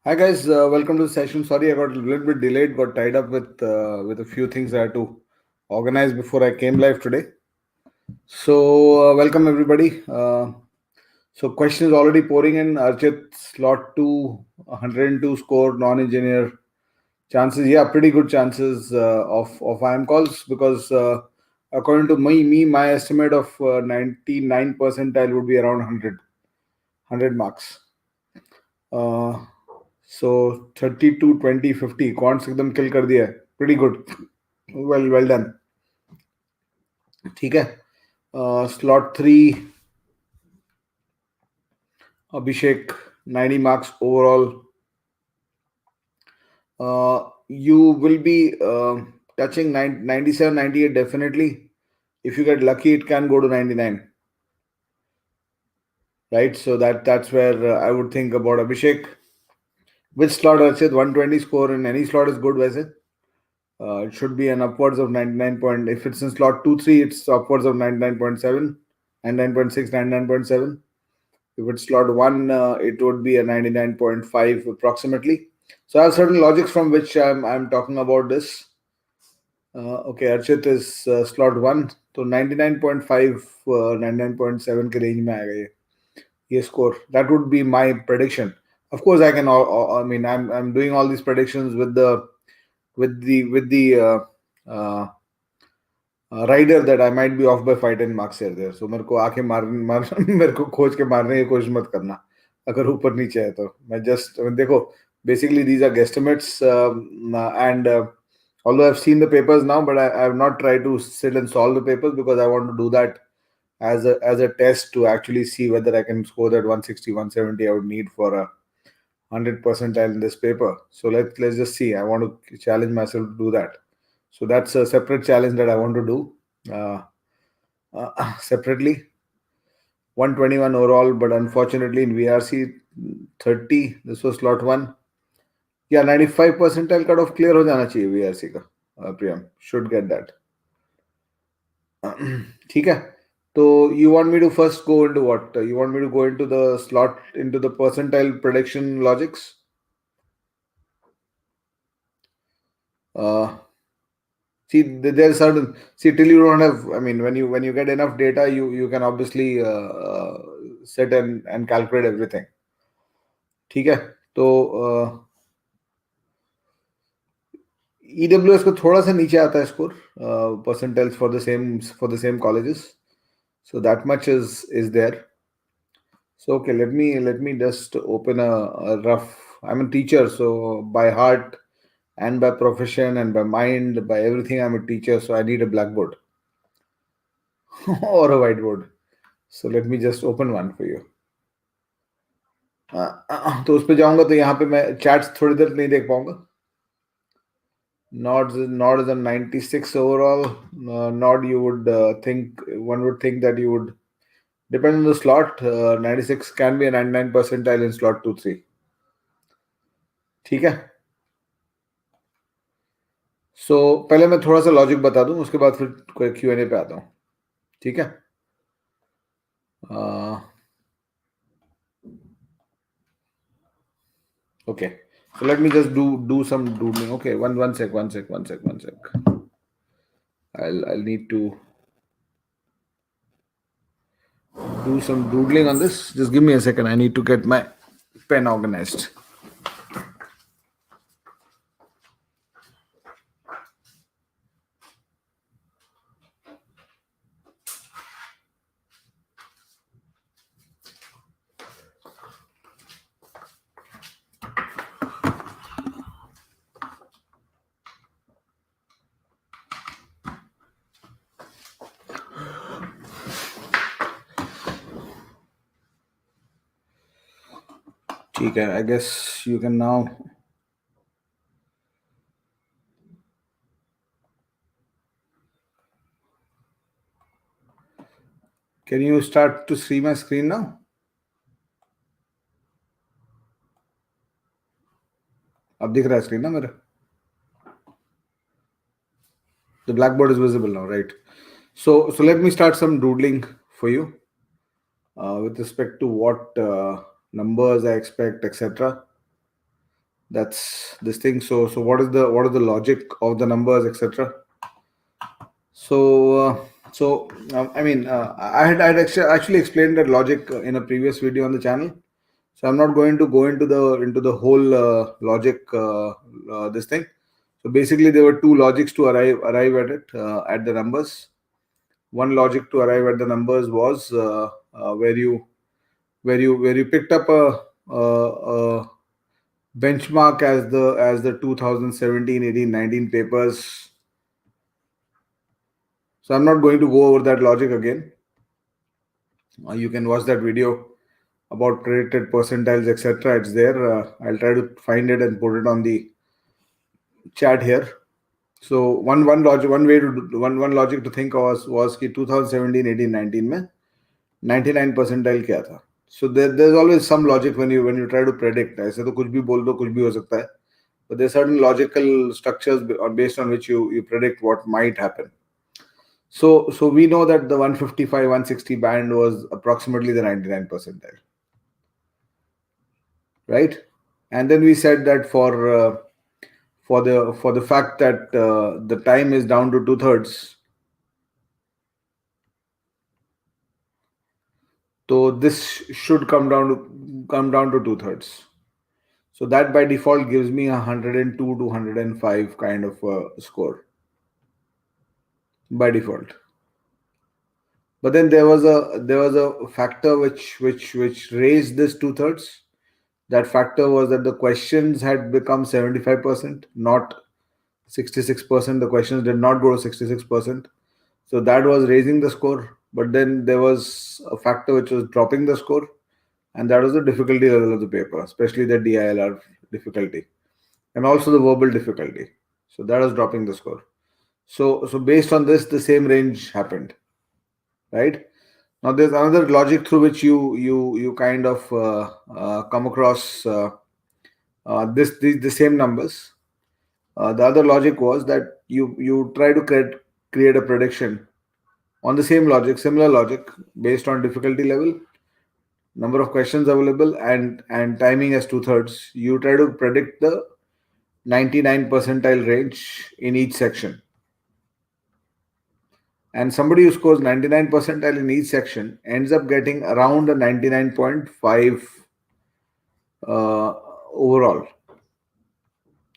Hi guys, welcome to the session. Sorry, I got a little bit delayed. Got tied up with a few things I had to organize before I came live today. So welcome everybody. So questions already pouring in. Archit, slot 2, 102 score, non-engineer. Chances, yeah, pretty good chances of IM calls because according to my estimate of 99 percentile would be around 100 marks. So 32, 20, 50 counts एकदम किल कर दिया है. Pretty good. Well done. ठीक है. Slot 3, Abhishek, 90 marks overall. You will be touching 97, 98 definitely. If you get lucky, it can go to 99. Right? So that's where I would think about Abhishek. Which slot, Archit? 120 score in any slot is good, वैसे. It should be an upwards of 99 point. If it's in slot 2, 3, it's upwards of 99.7, 99.6, 99.7. If it's slot 1, it would be a 99.5 approximately. So I have certain logics from which I'm talking about this. Okay, Archit is slot 1. So 99.5, 99.7 के range में आएगा ये score. That would be my prediction. Of course, I can. I mean, I'm doing all these predictions with the rider that I might be off by 5-10 marks here there. So मेरे को आके मार मेरे को खोज के मारने की कोशिश मत करना अगर ऊपर नीचे है तो मैं just देखो basically these are guesstimates and although I've seen the papers now but I have not tried to sit and solve the papers because I want to do that as a test to actually see whether I can score that 160 170 I would need for a 100 percentile in this paper. So let's just see. I want to challenge myself to do that. So that's a separate challenge that I want to do separately. 121 overall, but unfortunately in VRC 30, this was slot 1. Yeah, 95 percentile cutoff clear हो जाना चाहिए VRC का. Priyam should get that. ठीक है. So you want me to first go into what? You want me to go into the slot, into the percentile prediction logics? See, there's certain, see, till you don't have, I mean, when you get enough data, you can obviously sit and calculate everything. ठीक है. तो EWS को थोड़ा सा नीचे आता है score percentiles for the same colleges. So that much is there. So okay, let me just open a rough. I'm a teacher, so by heart and by profession and by mind, by everything, I'm a teacher. So I need a blackboard or a whiteboard. So let me just open one for you. तो उस पे जाऊंगा तो यहाँ पे मैं chats थोड़ी देर नहीं देख पाऊंगा. Nod is a 96 overall. Nod, you would one would think that you would depend on the slot. 96 can be a 99 percentile in slot 2, 3. ठीक है. So पहले मैं थोड़ा सा लॉजिक बता दूं उसके बाद फिर कोई Q&A पे आता हूँ. ठीक है. Okay. So let me just do some doodling. Okay, one sec. I'll need to do some doodling on this. Just give me a second. I need to get my pen organized. Okay, I guess you can now. Can you start to see my screen now? अब दिख रहा है screen ना मेरा? The blackboard is visible now, right? So let me start some doodling for you with respect to what numbers I expect, etc. That's this thing. So what is the logic of the numbers, etc. So I mean, I had actually explained that logic in a previous video on the channel. So I'm not going to go into the whole logic this thing. So basically, there were two logics to arrive at it at the numbers. One logic to arrive at the numbers was where you picked up a benchmark as the 2017, 18, 19 papers. So I'm not going to go over that logic again. You can watch that video about predicted percentiles, etc. It's there. I'll try to find it and put it on the chat here. So one logic to think was कि 2017, 18, 19 में 99 percentile क्या था. So there's always some logic when you try to predict. ऐसे तो कुछ भी बोल दो, कुछ भी हो सकता है. But there's certain logical structures based on which you predict what might happen. So we know that the 155, 160 band was approximately the 99 percentile, right? And then we said that for the fact that the time is down to 2/3, so this should come down to 2/3. So that by default gives me 102 to 105 kind of score by default. But then there was a factor which raised this 2/3. That factor was that the questions had become 75%, not 66%. The questions did not go to 66%. So that was raising the score. But then there was a factor which was dropping the score, and that was the difficulty level of the paper, especially the DILR difficulty, and also the verbal difficulty. So that was dropping the score. So based on this, the same range happened, right? Now there's another logic through which you kind of come across the same numbers. The other logic was that you try to create a prediction on the same logic, similar logic, based on difficulty level, number of questions available, and timing as 2/3. You try to predict the 99 percentile range in each section. And somebody who scores 99 percentile in each section ends up getting around a 99.5 overall.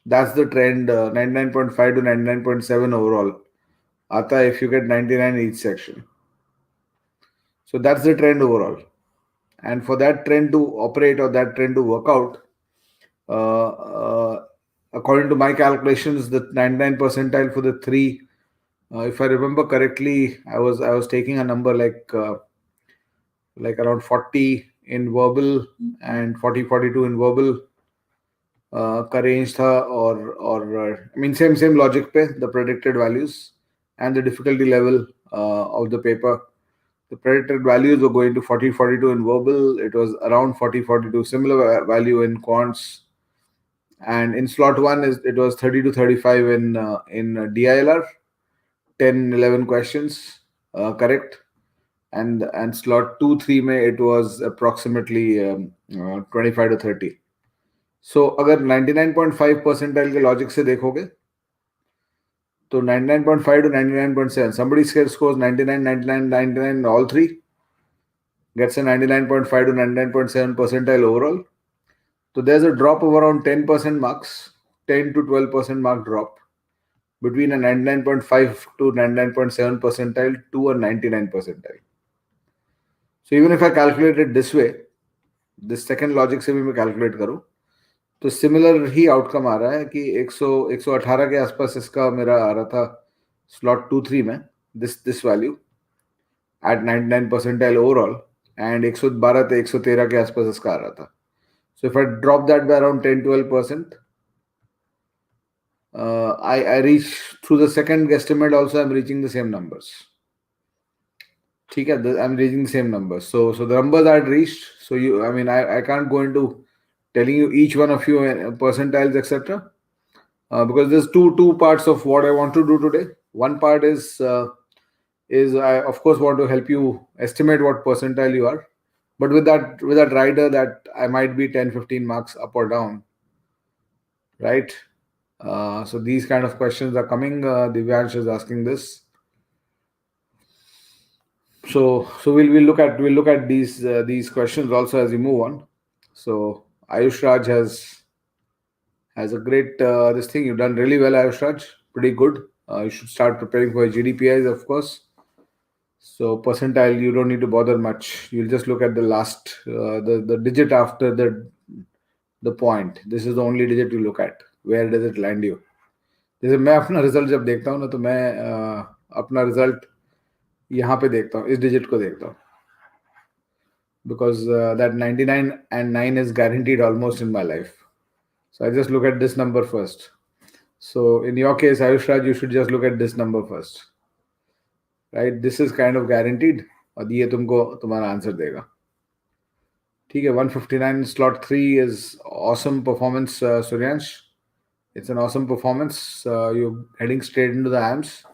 That's the trend, 99.5 to 99.7 overall. Aata if you get 99 in each section. So that's the trend overall. And for that trend to operate or that trend to work out, according to my calculations, the 99 percentile for the three, if I remember correctly, I was taking a number like around 40 in verbal and 42 in verbal का range था, or I mean same logic पे the predicted values and the difficulty level of the paper. The predicted values were going to 40, 42 in verbal. It was around 40, 42, similar value in quants. And in slot 1, it was 30 to 35 in DILR, 10, 11 questions, correct. And slot 2, 3 में it was approximately 25 to 30. So अगर 99.5 percentile के logic से देखोगे, तो 99.5 to 99.7, somebody scores 99, 99, 99, all three, gets a 99.5 to 99.7 percentile overall. So there's a drop of around 10% marks, 10 to 12% mark drop between a 99.5 to 99.7 percentile to a 99 percentile. So even if I calculate it this way, this second logic से भी मैं calculate करूँ, तो similar ही outcome आ रहा है कि 118 के आसपास इसका मेरा आ रहा था स्लॉट 2-3 में, this value at 99 percentile overall, and 112 से 113 के आसपास इसका आ रहा था. So if I drop that by around 10-12%, I reach through the second guesstimate also, I'm reaching the same numbers. I'm reaching the same numbers. So the numbers I had reached. So I can't go into telling you each one of you percentiles, etc. Because there's two parts of what I want to do today. One part is I of course want to help you estimate what percentile you are, but with that rider that I might be 10-15 marks up or down. right? So these kind of questions are coming. Divyansh is asking this. So we'll look at these questions also as we move on. So Ayush Raj has a great this thing. You've done really well, Ayush Raj. Pretty good. You should start preparing for GD-PIs, of course. So percentile, you don't need to bother much. You'll just look at the last the digit after the point. This is the only digit you look at. Where does it land you? जैसे मैं अपना result जब देखता हूँ ना, तो मैं अपना रिजल्ट यहाँ पे देखता हूँ, इस डिजिट को देखता हूँ, because that 99 and 9 is guaranteed almost in my life. So I just look at this number first. So in your case, Ayush Raj, you should just look at this number first, right? This is kind of guaranteed, और ये तुमको तुम्हारा answer देगा. ठीक है, 159 slot 3 is awesome performance, Suryansh. It's an awesome performance. You're heading straight into the AMS,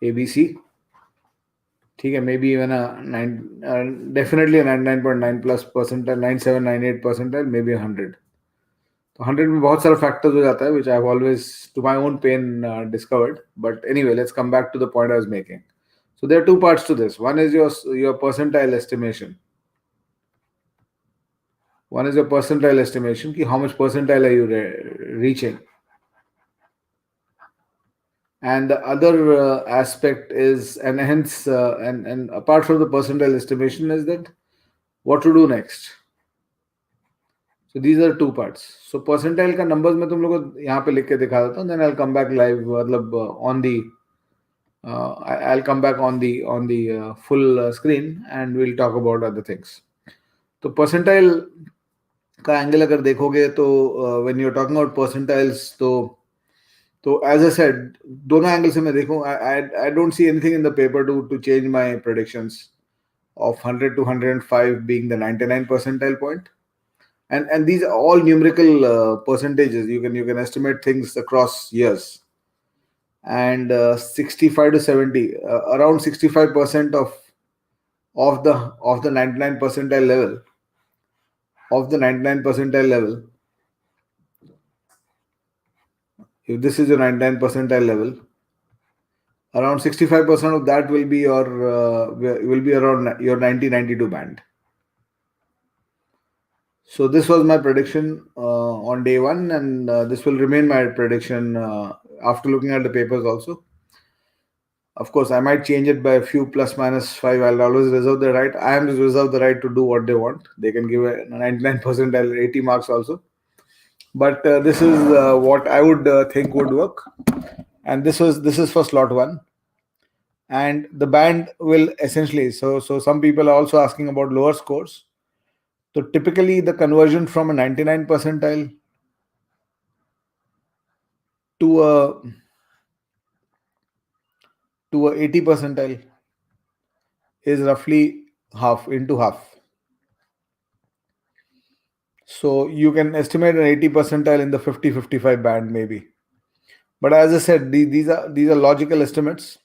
ABC. ठीक है, maybe even definitely a 99.9 plus percentile, 97, 98 percentile, maybe 100. तो 100 में बहुत सारा factors हो जाता है, which I've always, to my own pain, discovered. But anyway, let's come back to the point I was making. So there are two parts to this. One is your percentile estimation. One is your percentile estimation, ki how much percentile are you reaching. And the other aspect is, and hence, and apart from the percentile estimation, is that what to do next. So these are two parts. So percentile का numbers मैं तुम लोगों को यहाँ पे लिख के दिखा देता हूँ. Then I'll come back live, मतलब on the I'll come back on the full screen and we'll talk about other things. तो percentile का angle अगर देखोगे तो when you're talking about percentiles, तो as I said, दोनों एंगल से मैं देखूं, I don't see anything in the paper to change my predictions of 100 to 105 being the 99 percentile point. And these are all numerical percentages. You can estimate things across years. And 65 to 70, around 65% of the 99 percentile level, if this is your 99 percentile level, around 65% of that will be around your 90-92 band. So this was my prediction on day one, and this will remain my prediction after looking at the papers also. Of course, I might change it by a few plus minus 5. I'll always reserve the right. I am reserve the right to do what they want. They can give a 99 percentile 80 marks also. But this is what I would think would work. And this is for slot 1. And the band will essentially, so some people are also asking about lower scores. So typically the conversion from a 99 percentile to a 80 percentile is roughly half into half. So you can estimate an 80 percentile in the 50-55 band maybe. But as I said, these are logical estimates.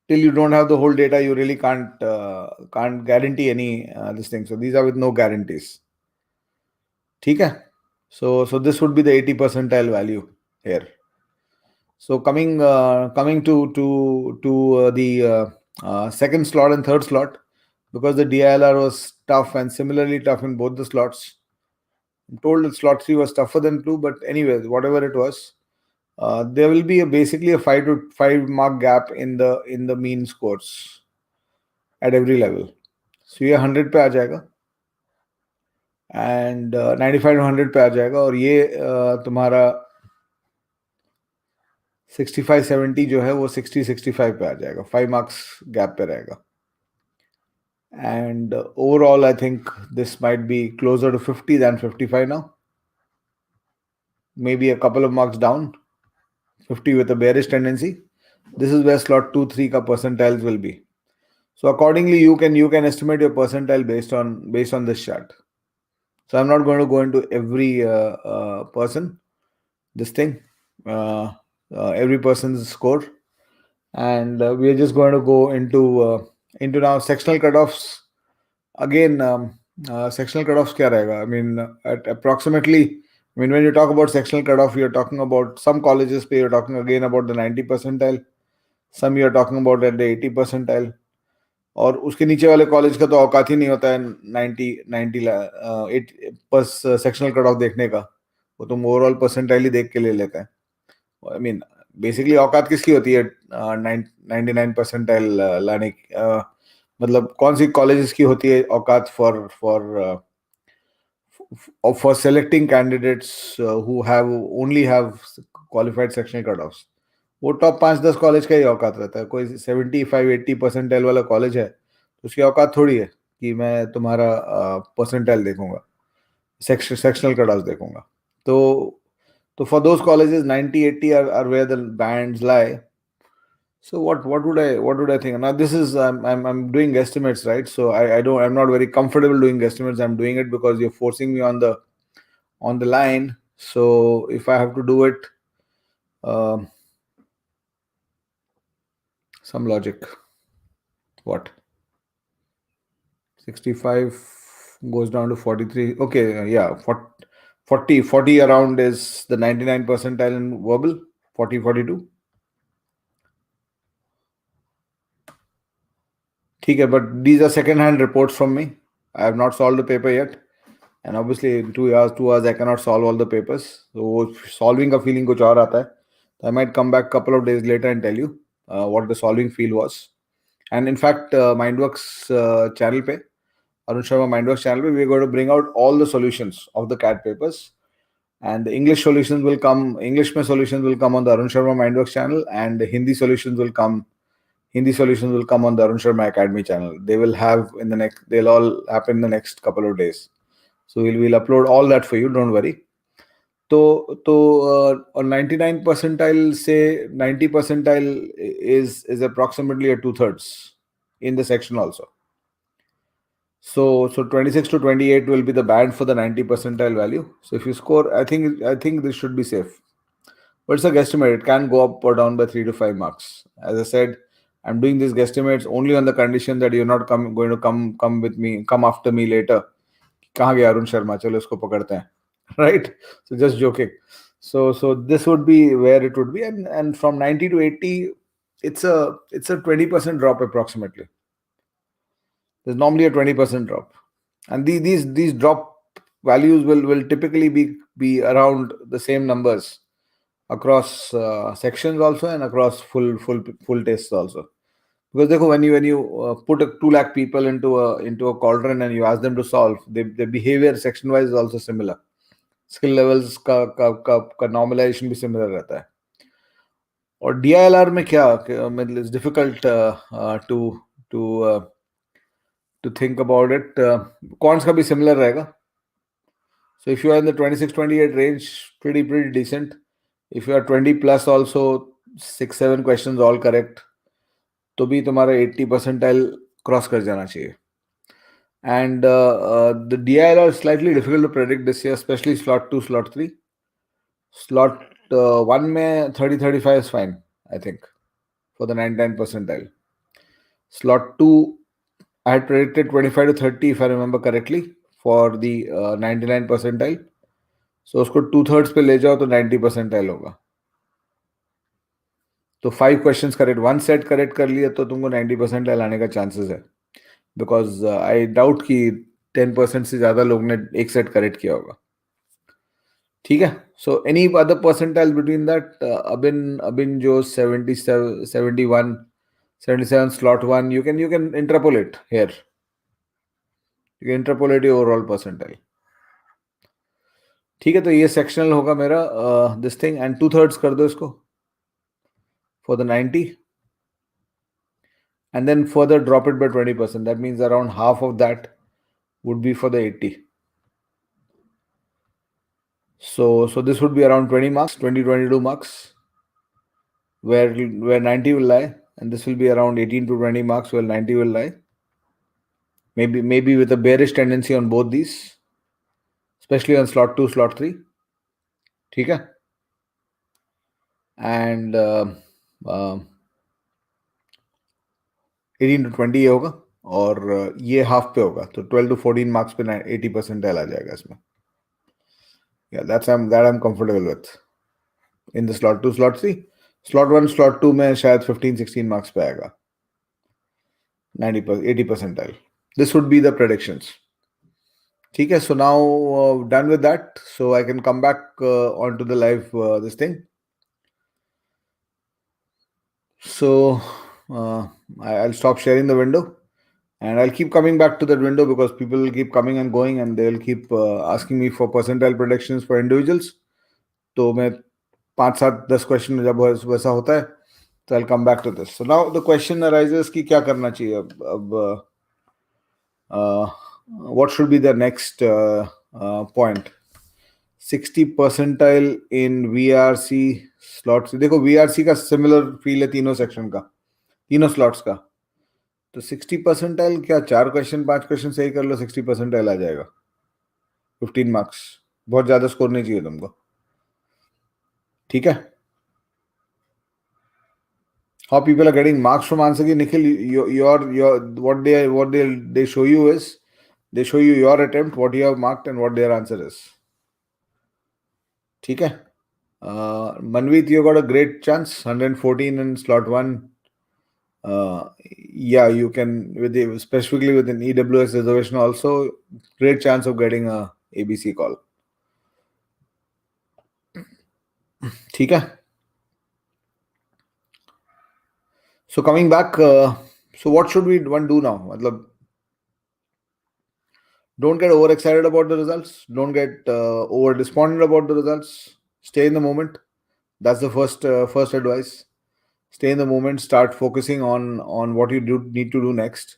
Till you don't have the whole data, you really can't guarantee any this thing. So these are with no guarantees. Okay. So this would be the 80 percentile value here. So coming to the second slot and third slot, because the DILR was tough and similarly tough in both the slots. I'm told that slot 3 was tougher than 2, but anyways, whatever it was, there will be basically a 5 mark gap in the mean scores at every level. So ये 100 पे आ जाएगा and 95 to 100 पे आ जाएगा, और ये तुम्हारा 65-70 जो है वो 60-65 पे आ जाएगा. 5 marks gap पे रहेगा. And overall, I think this might be closer to 50 than 55 now. Maybe a couple of marks down. 50 with a bearish tendency. This is where slot 2-3 ka percentiles will be. So accordingly, you can estimate your percentile based on this chart. So I'm not going to go into every person, this thing, every person's score, and we are just going to go into now sectional cutoffs. Again, sectional cutoffs क्या रहेगा? I mean, at approximately I mean, when you talk about sectional cutoff, you're talking about some colleges पे you're talking again about the 90 percentile, some you're talking about at the 80 percentile, और उसके नीचे वाले college का तो औकात ही नहीं होता है 90 8 बस सेक्शनल कट ऑफ देखने का, वो तुम ओवरऑल परसेंटाइल ही देख के ले लेते हैं. आई मीन बेसिकली औकात किसकी होती है 99 परसेंटाइल लाने की, मतलब कौन सी कॉलेजेस की होती है औकात for selecting candidates who have only have qualified sectional cutoffs. वो टॉप 5-10 कॉलेज का ही औकात रहता है. कोई 75-80 परसेंटाइल वाला कॉलेज है तो उसकी औकात थोड़ी है कि मैं तुम्हारा परसेंटाइल देखूंगा, सेक्शनल कट देखूंगा. तो for those colleges 90-80 are where the bands lie. So what would I think? Now this is I'm doing estimates, right? So I'm not very comfortable doing estimates. I'm doing it because you're forcing me on the line. So if I have to do it, some logic. What? 65 goes down to 43. Okay, yeah, 40 around is the 99 percentile in verbal. 40-42. Okay, but these are second-hand reports from me. I have not solved the paper yet. And obviously in 2 hours, I cannot solve all the papers. So solving a feeling kuch aur aata hai. So I might come back a couple of days later and tell you what the solving feel was. And in fact, Mindworks channel pe, Arun Sharma Mindworks channel pe, we're going to bring out all the solutions of the CAT papers. And the English solutions will come, English mein solutions will come on the Arun Sharma Mindworks channel, and the Hindi solutions will come on the Arun Sharma Academy channel. They'll all happen in the next couple of days. So we'll upload all that for you, don't worry. So on 99 percentile, say 90 percentile is approximately a 2/3 in the section also. So 26 to 28 will be the band for the 90 percentile value. So if you score, I think this should be safe. But it's a guesstimate. It can go up or down by 3 to 5 marks. As I said, I'm doing these guesstimates only on the condition that you're not going to come after me later. कहाँ गया अरुण शर्मा, चलो इसको पकड़ते हैं. Right? So just joking. So this would be where it would be, and from 90 to 80, it's a 20% drop approximately. There's normally a 20% drop, and these drop values will typically be around the same numbers across sections also and across full tests also. Because देखो, when you put 2 lakh people into a cauldron and you ask them to solve, the behavior section wise is also similar. Skill levels का normalization भी similar रहता है. और DILR में क्या, मतलब it's difficult to think about it. Cons का भी similar रहेगा. So if you are in the 26-28 range, pretty decent. If you are 20 plus also, 6-7 questions all correct, तो भी तुम्हारा 80 percentile cross कर जाना चाहिए. And the DILR is slightly difficult to predict this year, especially slot 2, slot 3. Slot 1 में 30-35 is fine, I think, for the 99 percentile. Slot 2, I had predicted 25 to 30 if I remember correctly for the 99 percentile. So उसको 2/3 पे ले जाओ तो 90 percentile होगा. तो 5 questions correct, 1 set correct कर लिया तो तुमको 90 percentile आने का chances है. Because I doubt कि 10% से ज़्यादा लोग ने एक set correct किया होगा. ठीक है. So any other percentile between that, Abin जो 77, 71, 77 slot 1, you can interpolate here. You can interpolate your overall percentile. ठीक है. तो ये sectional होगा मेरा this thing, and 2/3 कर दो इसको for the 90, and then further drop it by 20%. That means around half of that would be for the 80. So this would be around 20 marks, 22 marks, where 90 will lie, and this will be around 18 to 20 marks where 90 will lie. Maybe with a bearish tendency on both these, especially on slot 2, slot 3. ठीक है. And 18 to 20 ये होगा, और ये half पे होगा, तो 12 to 14 marks पे 80 percentile आ जाएगा इसमें. Yeah, I'm comfortable with. In the slot 2, slot 3, slot 1, slot 2 में शायद 15-16 marks पे आएगा. 90 80 percentile. This would be the predictions. ठीक है. So now done with that. So I can come back onto the live this thing. So I'll stop sharing the window, and I'll keep coming back to that window because people will keep coming and going, and they'll keep asking me for percentile predictions for individuals. तो मैं 5-7-10 question जब वैसा होता है, तो I'll come back to this. So now the question arises कि क्या करना चाहिए अब what should be the next point? 60 percentile in VRC slots. देखो VRC का सिमिलर फील है तीनों सेक्शन का, तीनों स्लॉट्स का. तो 60 परसेंटाइल क्या, 4 क्वेश्चन 5 क्वेश्चन सही कर लो, 60 परसेंटाइल आ जाएगा. 15 मार्क्स. बहुत ज्यादा स्कोर नहीं चाहिए तुमको. ठीक है. How people are getting marks from answer key, Nikhil, your what they show you is they show you your attempt, what you have marked, and what their answer is. ठीक है. Manveet, you got a great chance. 114 in slot 1. Yeah, you can specifically with an EWS reservation also, great chance of getting a ABC call. ठीक है. So coming back, so what should one do now? मतलब, don't get overexcited about the results. Don't get over despondent about the results. Stay in the moment. That's the first advice. Stay in the moment. Start focusing on what you need to do next.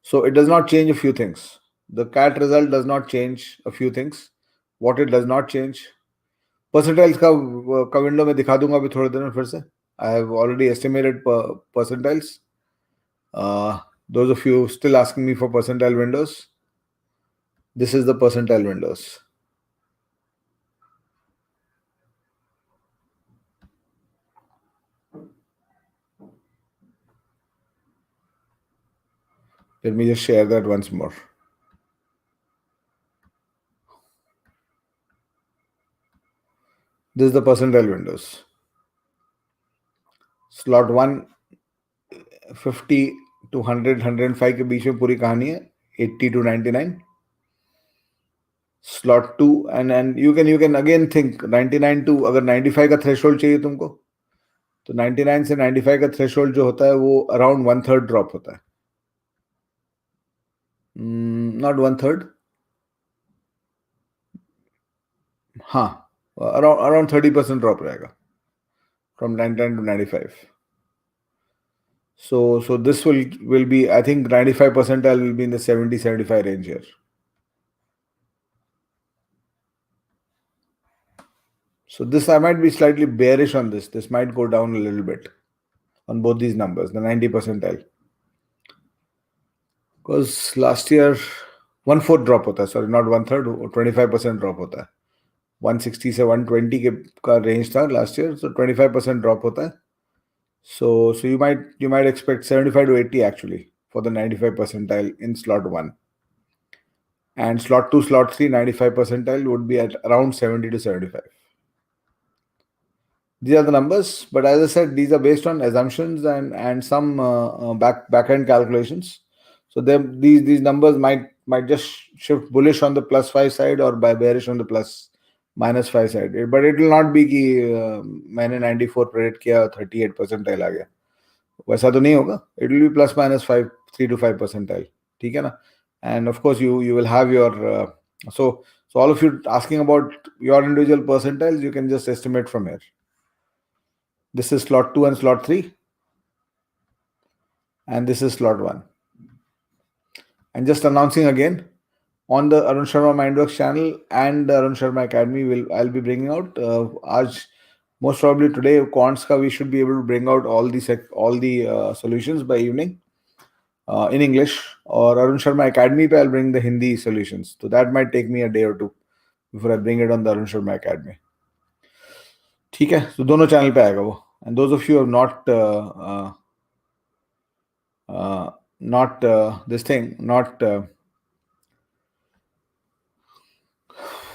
So it does not change a few things. The CAT result does not change a few things. What it does not change. Percentiles का window में दिखा दूंगा अभी थोड़े दिन में फिर से. I have already estimated percentiles. Those of you still asking me for percentile windows, this is the percentile windows. Let me just share that once more. This is the percentile windows. Slot 1, 50 to 100, 105 के बीच में पूरी कहानी है. 80 to 99. Slot 2, and you can again think 99 to, अगर 95 का threshold चाहिए तुमको, तो 99 से 95 का threshold जो होता है वो around 1/3 drop होता है. Not 1/3. हाँ, around 30% drop रहेगा from 99 to 95. So this will be, I think 95 percentile will be in the 70-75 range here. So this, I might be slightly bearish on this. This might go down a little bit on both these numbers, the 90 percentile. Because last year 1/4 drop होता है, sorry, not 1/3, 25% drop होता है. 160 से 120 का range था last year, so 25% drop होता है. So you might expect 75 to 80 actually for the 95 percentile in slot 1. And slot 2, slot 3, 95 percentile would be at around 70 to 75. These are the numbers, but as I said, these are based on assumptions and some back-end calculations. So these numbers might just shift bullish on the +5 side or by bearish on the ±5 side. But it will not be कि मैंने 94 predict किया 38 percentile आ गया. वैसा तो नहीं होगा. It will be ±5, 3 to 5 percentile. ठीक है ना? And of course you will have your so all of you asking about your individual percentiles, you can just estimate from here. This is slot 2 and slot 3, and this is slot 1. And just announcing again, on the Arun Sharma Mindworks channel and Arun Sharma Academy, I'll be bringing out most probably today quants ka we should be able to bring out all the solutions by evening in English, or Arun Sharma Academy pe I'll bring the Hindi solutions. So that might take me a day or two before I bring it on the Arun Sharma Academy. ठीक है. So दोनों channel पे आएगा वो. And those of you who have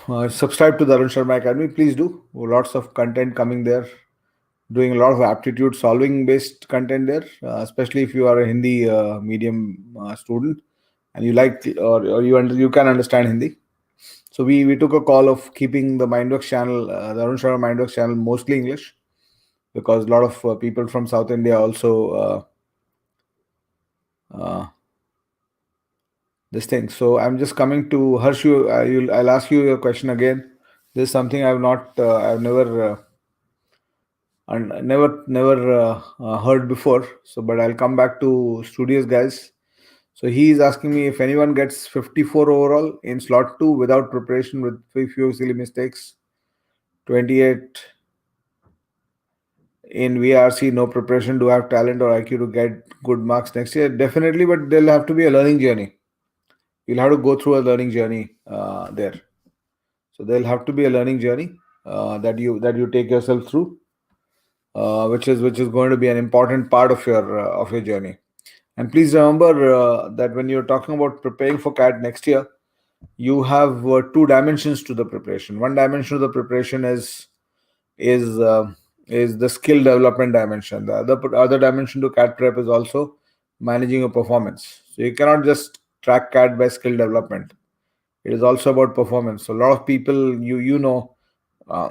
Subscribe to the Arun Sharma Academy. Please do. Lots of content coming there. Doing a lot of aptitude solving based content there, especially if you are a Hindi medium student and you like or you can understand Hindi. So we took a call of keeping the Mindworks channel, the Arun Sharma Mindworks channel, mostly English because a lot of people from South India also uh, this thing. So I'm just coming to Harsh. I'll ask you a question again. This is something I've never heard before. So, but I'll come back to studious guys. So he is asking me if anyone gets 54 overall in slot 2 without preparation with few silly mistakes, 28 in VRC, no preparation, do I have talent or IQ to get good marks next year? Definitely, but there'll have to be a learning journey. You'll have to go through a learning journey there. So there'll have to be a learning journey that you take yourself through, which is going to be an important part of your journey. And please remember that when you're talking about preparing for CAT next year, you have two dimensions to the preparation. One dimension of the preparation is uh, is the skill development dimension. The other dimension to CAT prep is also managing your performance. So you cannot just track CAT by skill development. It is also about performance. So a lot of people, uh,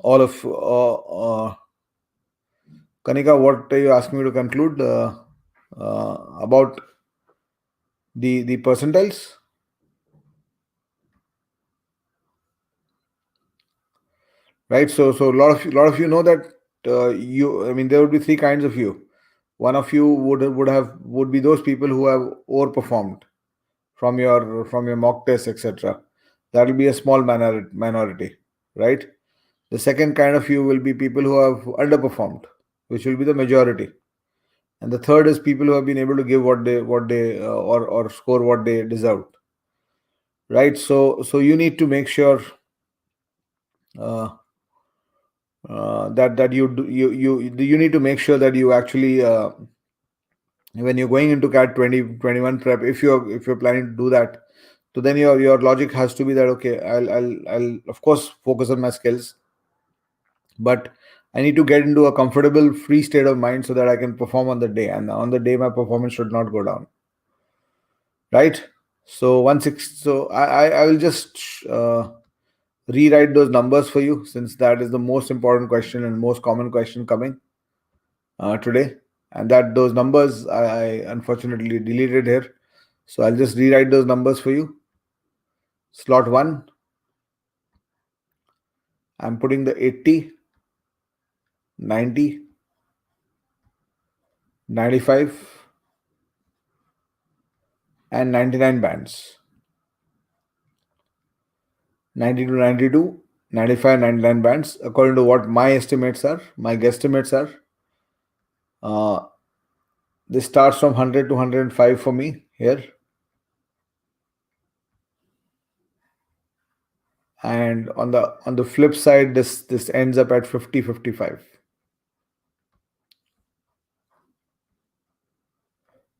all of Kanika, what are you asking me to conclude about the percentiles? Right. So a lot of you know that you. I mean, there would be three kinds of you. One of you would be those people who have overperformed from your mock tests, etc. That will be a small minority, right? The second kind of you will be people who have underperformed, which will be the majority. And the third is people who have been able to give what they or score what they deserved, right? So you need to make sure uh, that you need to make sure that you actually when you're going into CAT 2021 prep, if you're planning to do that, so then your logic has to be that okay, I'll of course focus on my skills, but I need to get into a comfortable free state of mind so that I can perform on the day, and on the day my performance should not go down, right? So I will just rewrite those numbers for you, since that is the most important question and most common question coming today, and that those numbers I unfortunately deleted here. So I'll just rewrite those numbers for you. Slot 1, I'm putting the 80, 90, 95 and 99 bands. 90 to 92, 95, 99 bands, according to what my estimates are, my guesstimates are. This starts from 100 to 105 for me here, and on the flip side, this ends up at 50, 55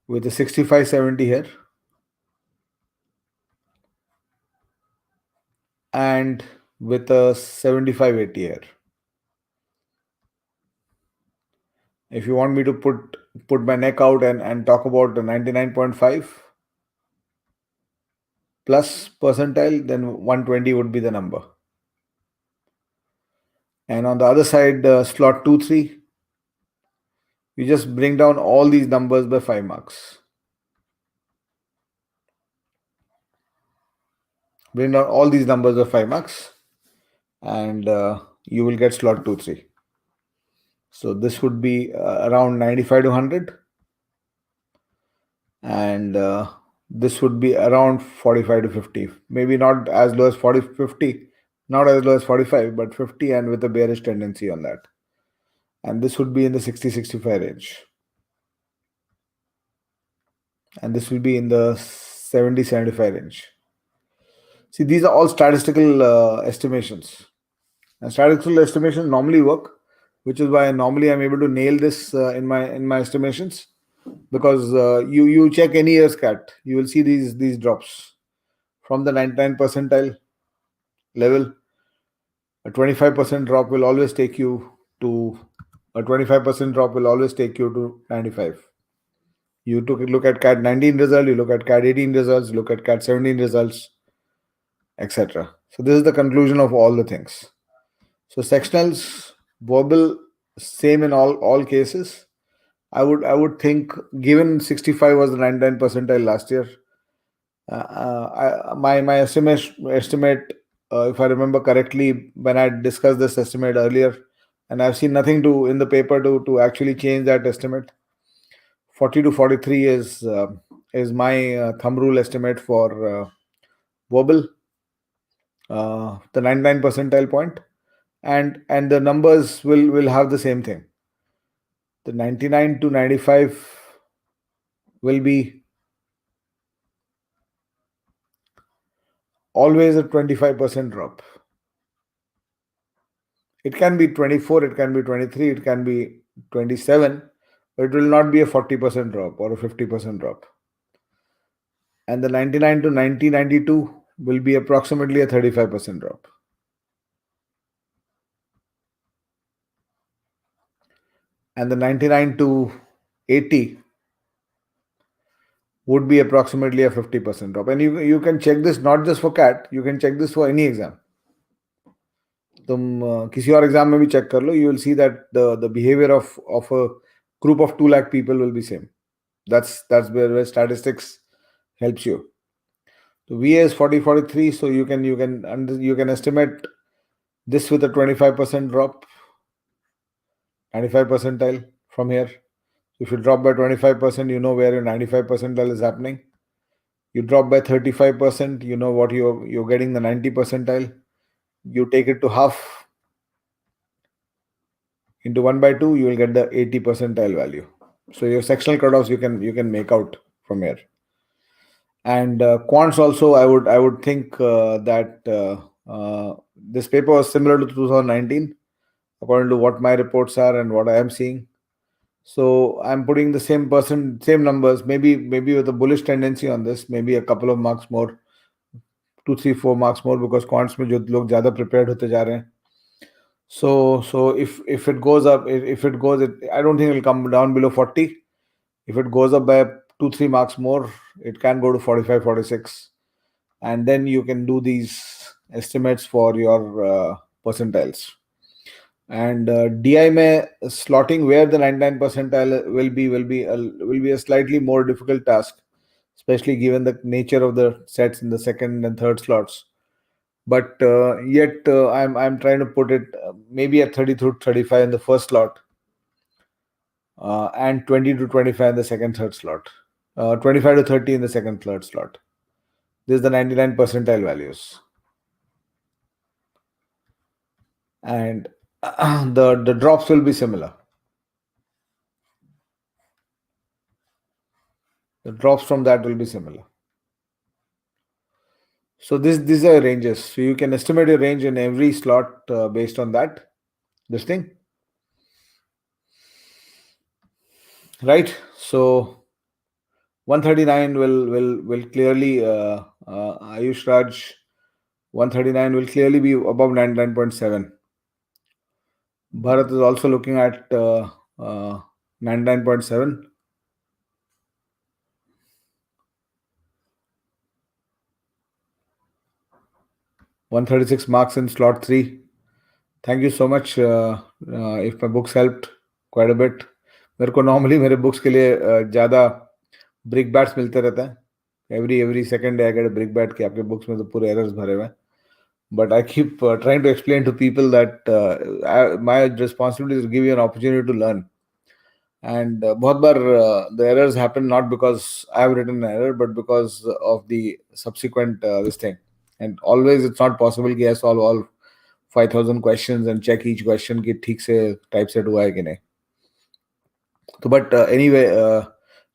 with a 65, 70 here, and with a 75, 80 here. If you want me to put my neck out and talk about the 99.5 plus percentile, then 120 would be the number. And on the other side, slot 2, 3, you just bring down all these numbers by 5 marks. Bring down all these numbers by 5 marks, and you will get slot 2, 3. So this would be around 95 to 100, and this would be around 45 to 50. Maybe not as low as 40, 50, not as low as 45, but 50, and with a bearish tendency on that. And this would be in the 60, 65 range. And this will be in the 70, 75 range. See, these are all statistical estimations. And statistical estimations normally work, which is why normally I'm able to nail this in my estimations, because you check any year's CAT, you will see these drops from the 99 percentile level. A 25% drop will always take you to 95. You took a look at CAT 19 result, you look at CAT 18 results, look at CAT 17 results, etc. So this is the conclusion of all the things. So sectionals, verbal, same in all cases. I would think, given 65 was the 99 percentile last year, my estimate, if I remember correctly, when I discussed this estimate earlier, and I've seen nothing to in the paper to actually change that estimate. 40 to 43 is my thumb rule estimate for verbal, the 99 percentile point, and the numbers will have the same thing. The 99 to 95 will be always a 25% drop. It can be 24, it can be 23, it can be 27, but it will not be a 40% drop or a 50% drop. And the 99 to 92 will be approximately a 35% drop. And the 99 to 80 would be approximately a 50% drop. And you can check this not just for CAT, you can check this for any exam. तुम किसी और exam में भी check कर लो, you will see that the behavior of a group of 2 lakh people will be same. That's where statistics helps you. So VA is 40-43, so you can estimate this with a 25% drop, 95 percentile from here. If you drop by 25%, you know where your 95 percentile is happening. You drop by 35%, you know what you're getting the 90 percentile. You take it to half into 1/2, you will get the 80 percentile value. So your sectional cutoffs you can make out from here. And quants also, I would think that this paper was similar to 2019, according to what my reports are and what I am seeing. So I'm putting the same numbers, maybe with a bullish tendency on this, maybe a couple of marks more, 2, 3, 4 marks more, because quants में जो लोग ज़्यादा prepared होते जा रहे हैं. So if it goes up, I don't think it will come down below 40. If it goes up by 2, 3 marks more, it can go to 45, 46. And then you can do these estimates for your percentiles. And DI में slotting where the 99 percentile will be a slightly more difficult task, especially given the nature of the sets in the second and third slots. But yet I'm trying to put it maybe at 30 to 35 in the first slot, and 20 to 25 in the second, third slot, 25 to 30 in the second, third slot. This is the 99 percentile values. And the drops will be similar. The drops from that will be similar. So these are ranges. So you can estimate your range in every slot based on that. This thing. Right. So 139 will clearly Ayush Raj, 139 will clearly be above 99.7. Bharat is also looking at 99.7. $136 marks in slot 3. Thank you so much. If my books helped quite a bit. मेरे को normally मेरे books के लिए ज़्यादा brick bats मिलते रहते हैं. Every second day I get a brick bat कि आपके books में तो पूरे errors भरे हुए हैं. But I keep trying to explain to people that my responsibility is to give you an opportunity to learn. And बहुत बार the errors happen not because I have written an error, but because of the subsequent this thing. And always it's not possible कि I solve all 5,000 questions and check each question कि ठीक से type set हुआ है कि नहीं. So, but anyway,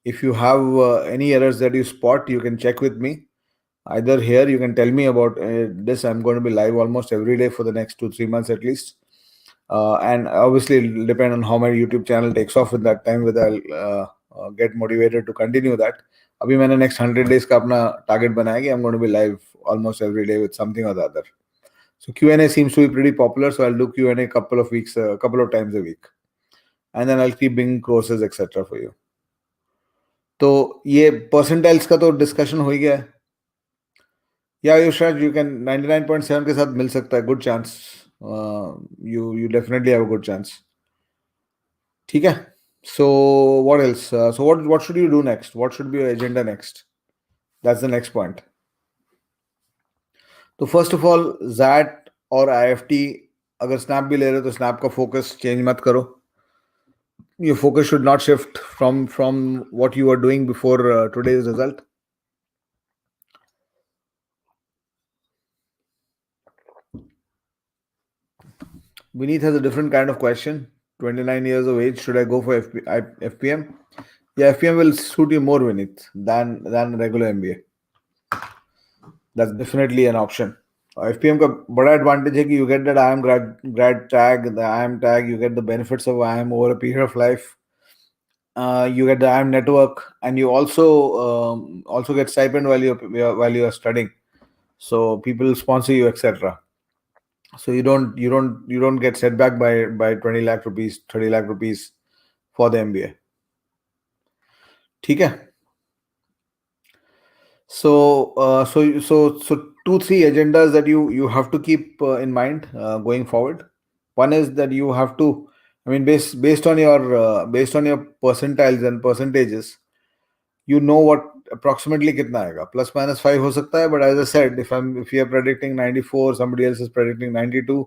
if you have any errors that you spot, you can check with me. Either here, you can tell me about this. I'm going to be live almost every day for the next 2-3 months at least. And obviously, it'll depend on how my YouTube channel takes off in that time, whether I'll get motivated to continue that. अभी मैंने next 100 days का अपना target बनाया कि I'm going to be live almost every day with something or the other. So Q&A seems to be pretty popular, so I'll do Q&A couple of times a week, and then I'll keep bringing courses etc. for you. तो ये percentiles का तो discussion हो ही गया है. या युशराज, you can 99.7 के साथ मिल सकता है. Good chance. You definitely have a good chance. ठीक है. So what else? So what should you do next? What should be your agenda next? That's the next point. तो फर्स्ट ऑफ ऑल जैट और IFT अगर snap भी ले रहे हो तो स्नैप का फोकस चेंज मत करो. Your focus should not shift from what you were doing before today's result. Vineet has a different kind of question. 29 years of age, should I go for FPM? Yeah, FPM will suit you more, Vineet, than regular MBA. That's definitely an option. FPM का बड़ा advantage है कि you get that IIM grad tag, the IIM tag, you get the benefits of IIM over a period of life. You get the IIM network, and you also get stipend while you are studying. So people sponsor you, etc. So you don't get set back by 20 lakh rupees, 30 lakh rupees for the MBA. ठीक है. So 2-3 agendas that you have to keep in mind going forward. One is that you have to, I mean, based on your percentiles and percentages, you know what approximately कितना आएगा. Plus minus 5 हो सकता है, but as I said, if you are predicting 94, somebody else is predicting 92,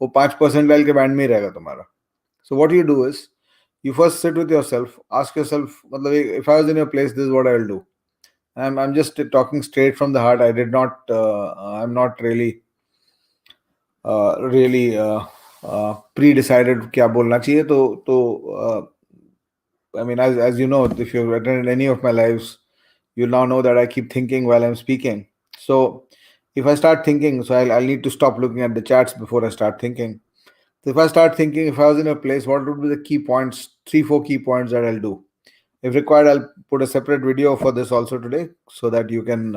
वो 5 percentile के band में ही रहेगा तुम्हारा. So what you do is, you first sit with yourself, ask yourself, मतलब if I was in your place, this is what I will do. I'm just talking straight from the heart. I did not. I'm not really pre-decided क्या बोलना चाहिए. तो I mean, as you know, if you've attended any of my lives, you now know that I keep thinking while I'm speaking. So if I start thinking, so I'll need to stop looking at the chats before I start thinking. So if I start thinking, if I was in a place, what would be the key points, 3-4 key points that I'll do? If required, I'll put a separate video for this also today so that you can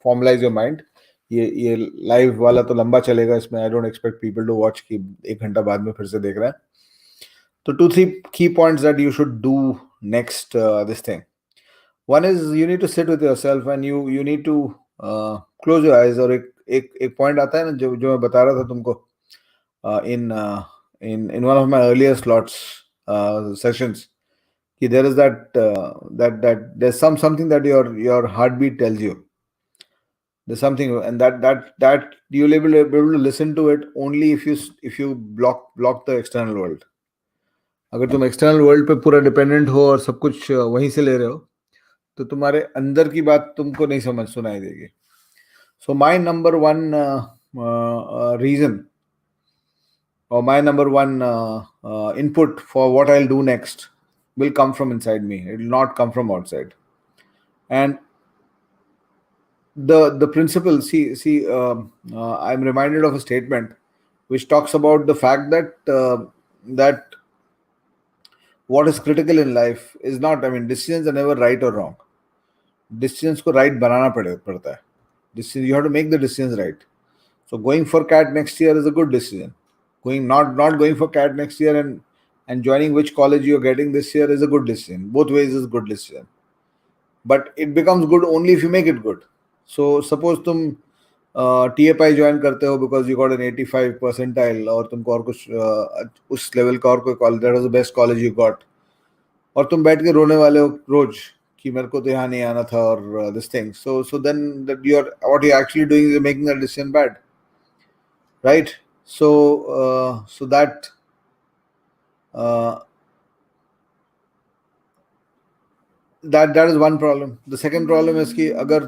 formalize your mind. ये live वाला तो लंबा चलेगा इसमें. I don't expect people to watch कि 1 घंटा बाद में फिर से देख रहे हैं. So 2-3 key points that you should do next this thing. One is you need to sit with yourself and you need to close your eyes. और एक point आता है ना जो मैं बता रहा था तुमको in one of my earlier slots sessions. There is that there's something that your heartbeat tells you. There's something, and that you'll be able to listen to it only if you block the external world. अगर तुम external world पे पूरा dependent हो और सब कुछ वहीं से ले रहे हो, तो तुम्हारे अंदर की बात तुमको नहीं सुनाई देगी. So my number one reason, or my number one input for what I'll do next will come from inside me. It will not come from outside. And the principle, I'm reminded of a statement which talks about the fact that what is critical in life is not, I mean, decisions are never right or wrong. Decisions को right बनाना पड़ता है. You have to make the decisions right. So going for CAT next year is a good decision. Not going for CAT next year and joining which college you're getting this year is a good decision. Both ways is a good decision. But it becomes good only if you make it good. So suppose तुम TAPI join करते हो because you got an 85 percentile और तुमको और कुछ उस level का और कोई college, that was the best college you got, और तुम बैठ के रोने वाले हो रोज कि मेरे को तो यहाँ नहीं आना था और this thing. So then that what you're actually doing is making that decision bad, right? So that that is one problem. The second problem is कि अगर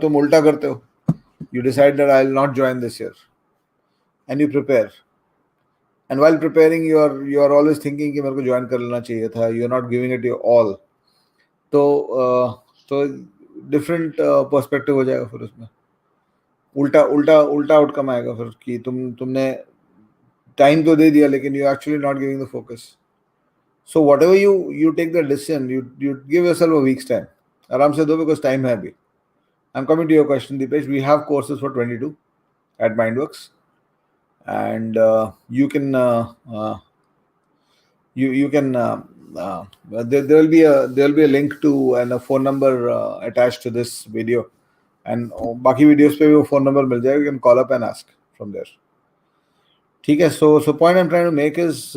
तुम उल्टा करते हो, you decide that I'll not join this year, and you prepare, and while preparing you are always thinking कि मेरे को join कर लेना चाहिए था. You're not giving it your all. तो different perspective हो जाएगा फिर उसमें. उल्टा आउटकम आएगा फिर कि तुमने टाइम तो दे दिया लेकिन you're actually not giving the focus. So whatever you take the decision, you give yourself a week's time. आराम से दो because time है अभी. I'm coming to your question, Deepesh. We have courses for 22 at Mindworks, and you can there will be a link to and a phone number attached to this video, and बाकी videos पे भी वो phone number मिल जाएगा. You can call up and ask from there. ठीक है. So point I'm trying to make is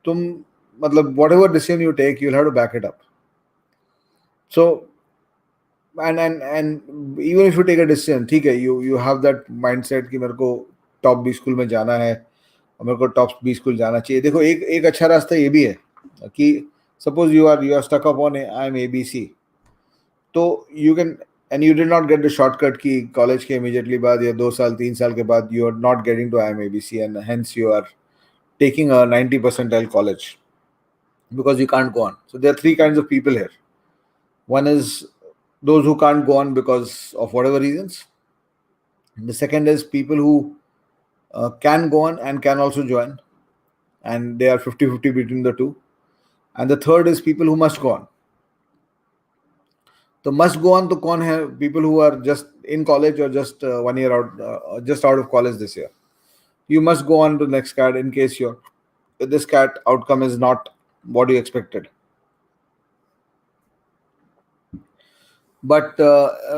तुम मतलब whatever decision you take, you'll have to back it up. So and even if you take a decision, ठीक है, you have that mindset कि मेरे को top B school में जाना है और मेरे को टॉप बी स्कूल जाना चाहिए. देखो एक अच्छा रास्ता ये भी है कि suppose you are stuck up on IIM ABC, तो you can and you did not get the shortcut कि कॉलेज के इमीडिएटली बाद या 2 साल 3 साल के बाद you are not getting to IIM ABC and hence you are taking a 90 percentile college because you can't go on. So there are three kinds of people here. One is those who can't go on because of whatever reasons. And the second is people who can go on and can also join, and they are 50-50 between the two. And the third is people who must go on. So must go on to कौन है? People who are just in college or just 1 year out, just out of college this year. You must go on to the next CAT in case this CAT outcome is not what you expected. But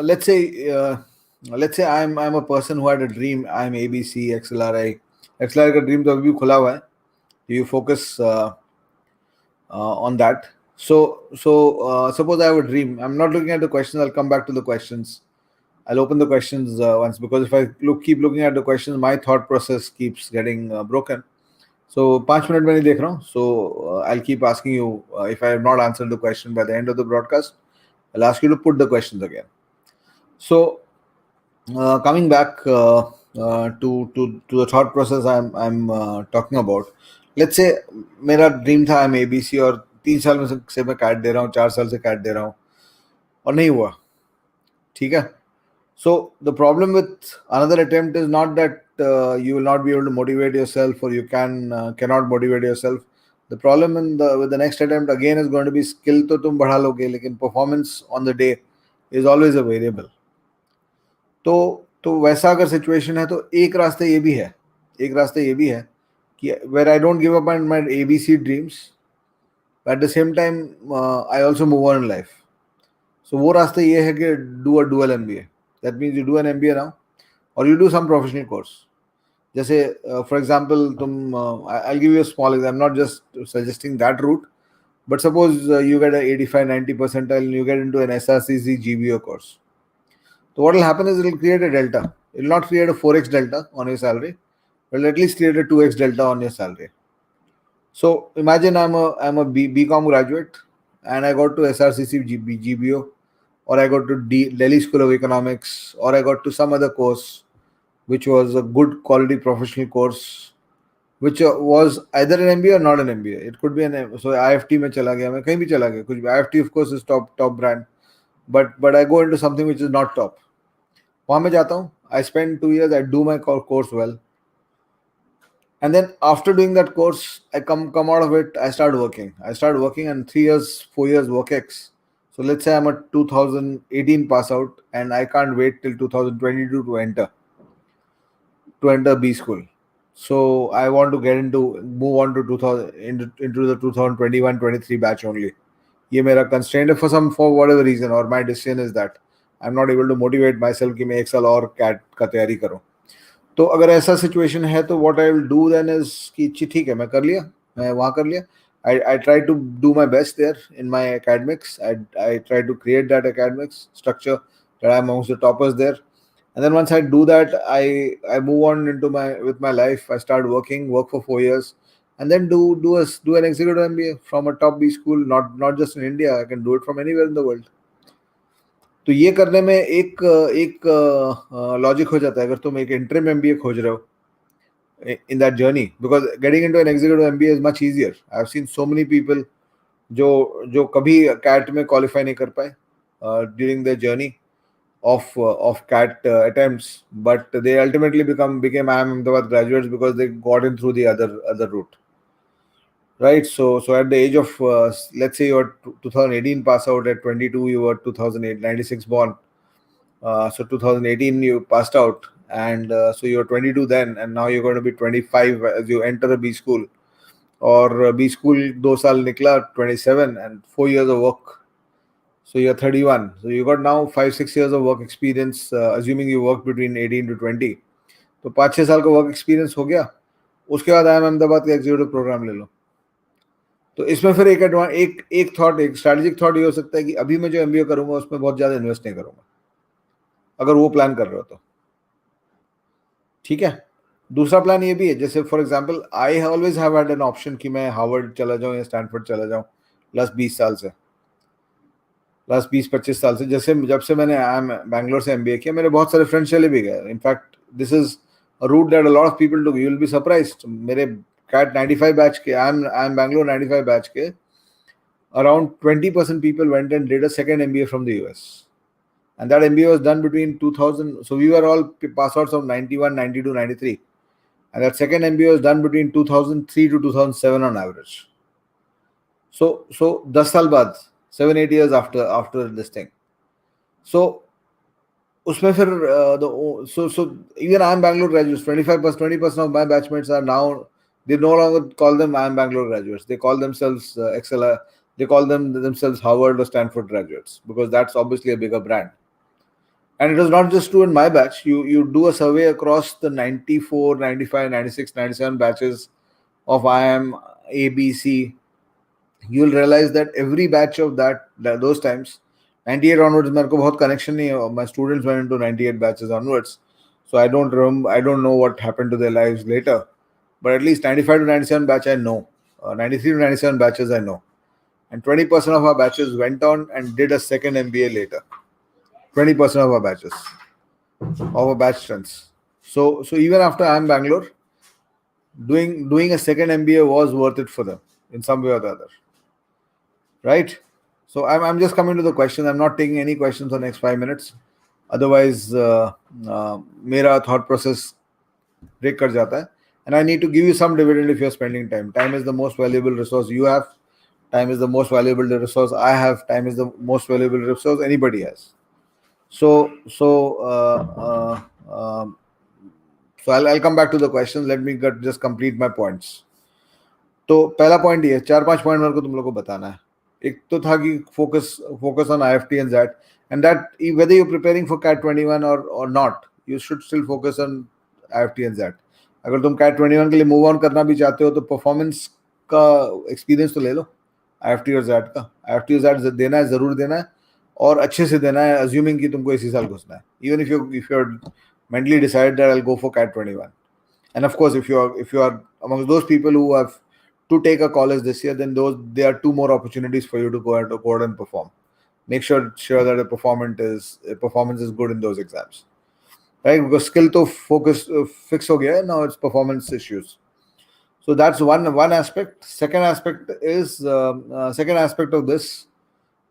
let's say I'm a person who had a dream. I'm ABC, XLRI. XLRI का dream तो अभी भी खुला हुआ है. You focus on that. So suppose I have a dream. I'm not looking at the questions. I'll come back to the questions. I'll open the questions once, because if I keep looking at the questions, my thought process keeps getting broken. So 5 minutes में नहीं देख रहा हूँ. So I'll keep asking you if I have not answered the question by the end of the broadcast. I'll ask you to put the questions again. So coming back to the thought process I'm talking about. Let's say मेरा dream था I'm ABC और 3 साल में से मैं cat दे रहा हूँ, 4 साल से कैट दे रहा हूँ और नहीं हुआ. ठीक है. So the problem with another attempt is not that you will not be able to motivate yourself or you cannot motivate yourself. The problem with the next attempt again is going to be skill तो तुम बढ़ा लोगे, लेकिन performance on the day is always a variable. तो वैसा अगर situation है तो एक रास्ता ये भी है कि where I don't give up on my ABC dreams, but at the same time I also move on in life. So वो रास्ता ये है कि do a dual MBA. That means you do an MBA now or you do some professional course. जैसे for example I'll give you a small example. I'm not just suggesting that route, but suppose you get an 85-90 percentile and you get into an SRCC GBO course. So what will happen is it will create a delta. It will not create a 4x delta on your salary, but it will at least create a 2x delta on your salary. So imagine I'm a BCom graduate and I got to SRCC GBO, or I got to Delhi School of Economics, or I got to some other course which was a good quality professional course, which was either an MBA or not an MBA. It could be so IFT में चला गया, मैं कहीं भी चला गया, कुछ भी. IFT of course is top brand, but I go into something which is not top. वहाँ मैं जाता हूँ, I spend 2 years, I do my course well, and then after doing that course, I come out of it, I start working, and 3 years, 4 years work X. So let's say I'm a 2018 pass out and I can't wait till 2022 to enter B school. So I want to move on to 2000 into the 2021-23 batch only. ये मेरा constraint है for whatever reason, or my decision is that I'm not able to motivate myself कि मैं 1 साल और CAT का तैयारी करूँ. तो अगर ऐसा situation है तो what I will do then is कि ठीक है, मैं कर लिया, मैं वहाँ कर लिया. I try to do my best there in my academics. I try to create that academics structure that I'm amongst the toppers there. And then once I do that, I move on with my life. I start work for 4 years, and then do an executive MBA from a top B school, not just in India. I can do it from anywhere in the world. तो ये करने में एक logic हो जाता है अगर तुम एक इंटरिम MBA खोज रहे हो in that journey, because getting into an executive MBA is much easier. I've seen so many people जो कभी CAT में qualify नहीं कर पाए during their journey of CAT attempts, but they ultimately became IIM Ahmedabad graduates because they got in through the other route, right? So at the age of let's say you're 2018 pass out, at 22 you were 2008 96 born. So 2018 you passed out, and so you're 22 then, and now you're going to be 25 as you enter a B school. Or B school 2 साल निकला 27 and 4 years of work. So you're 31. So you got now 5-6 years of work experience, assuming you worked between 18 to 20. तो 5-6 साल का work experience हो गया. उसके बाद IIM Ahmedabad का एग्जीक्यूटिव प्रोग्राम ले लो. तो इसमें फिर एक थॉट, एक स्ट्रैटेजिक थॉट ये हो सकता है कि अभी मैं जो MBA करूंगा उसमें बहुत ज्यादा इन्वेस्ट नहीं करूंगा, अगर वो प्लान कर रहे हो तो. ठीक है. दूसरा प्लान ये भी है, जैसे for example I always have had an option कि मैं हार्वर्ड चला जाऊं या स्टैनफोर्ड चला जाऊं लास्ट 20-25 साल से. जैसे जब से मैंने बैंगलोर से MBA किया, मेरे बहुत सारे फ्रेंड्स चले भी गए. In fact this is a route that a lot of people too. You will be surprised. मेरे कैट 95 बैच के, आई एम बैंगलोर 95 बैच के, around 20% people went and did a second MBA from the US. And that MBA was done between 2000. So we were all pass outs of 91, 92, 93. And that second MBA was done between 2003 to 2007 on average. So 10 साल बाद, 7-8 years after this thing. So उसमें फिर so even I am Bangalore graduates, 20% of my batchmates are now, they no longer call them I am Bangalore graduates. They call themselves they call themselves Harvard or Stanford graduates, because that's obviously a bigger brand. And it was not just true in my batch. You do a survey across the 94, 95, 96, 97 batches of IIM, ABC, you'll realize that every batch of those times, 98 onwards, मेरे को बहुत connection नहीं है. My students went into 98 batches onwards, so I don't know what happened to their lives later. But at least 95 to 97 batch I know, 93 to 97 batches I know, and 20% of our batches went on and did a second MBA later. 20% of our batches, of our batch strengths. So even after I'm Bangalore, doing a second MBA was worth it for them in some way or the other, right? So I'm just coming to the question. I'm not taking any questions for the next 5 minutes. Otherwise, मेरा thought process break कर जाता है. And I need to give you some dividend if you're spending time. Time is the most valuable resource you have. Time is the most valuable resource I have. Time is the most valuable resource anybody has. So I'll come back to the questions. Let me just complete my points. तो पहला point ये, 4-5 point मेरे को तुम लोग को बताना है. एक तो था कि focus on IFT and XAT, and that whether you're preparing for CAT 21 or not, you should still focus on IFT and XAT. अगर तुम CAT 21 के लिए मूव ऑन करना भी चाहते हो तो परफॉर्मेंस का एक्सपीरियंस तो ले लो IFT और XAT का. IFT और XAT देना है, जरूर देना है, और अच्छे से देना है, अज्यूमिंग कि तुमको इसी साल घुसना है. Even if you're mentally decided that I'll go for CAT 21, and of course if you are amongst those people who have to take a college this year, then there are 2 more opportunities for you to go out and perform. Make sure that the performance is good in those exams, right? Because skill to focus fix ho gaya, now it's performance issues. So that's one aspect. Second aspect is second aspect of this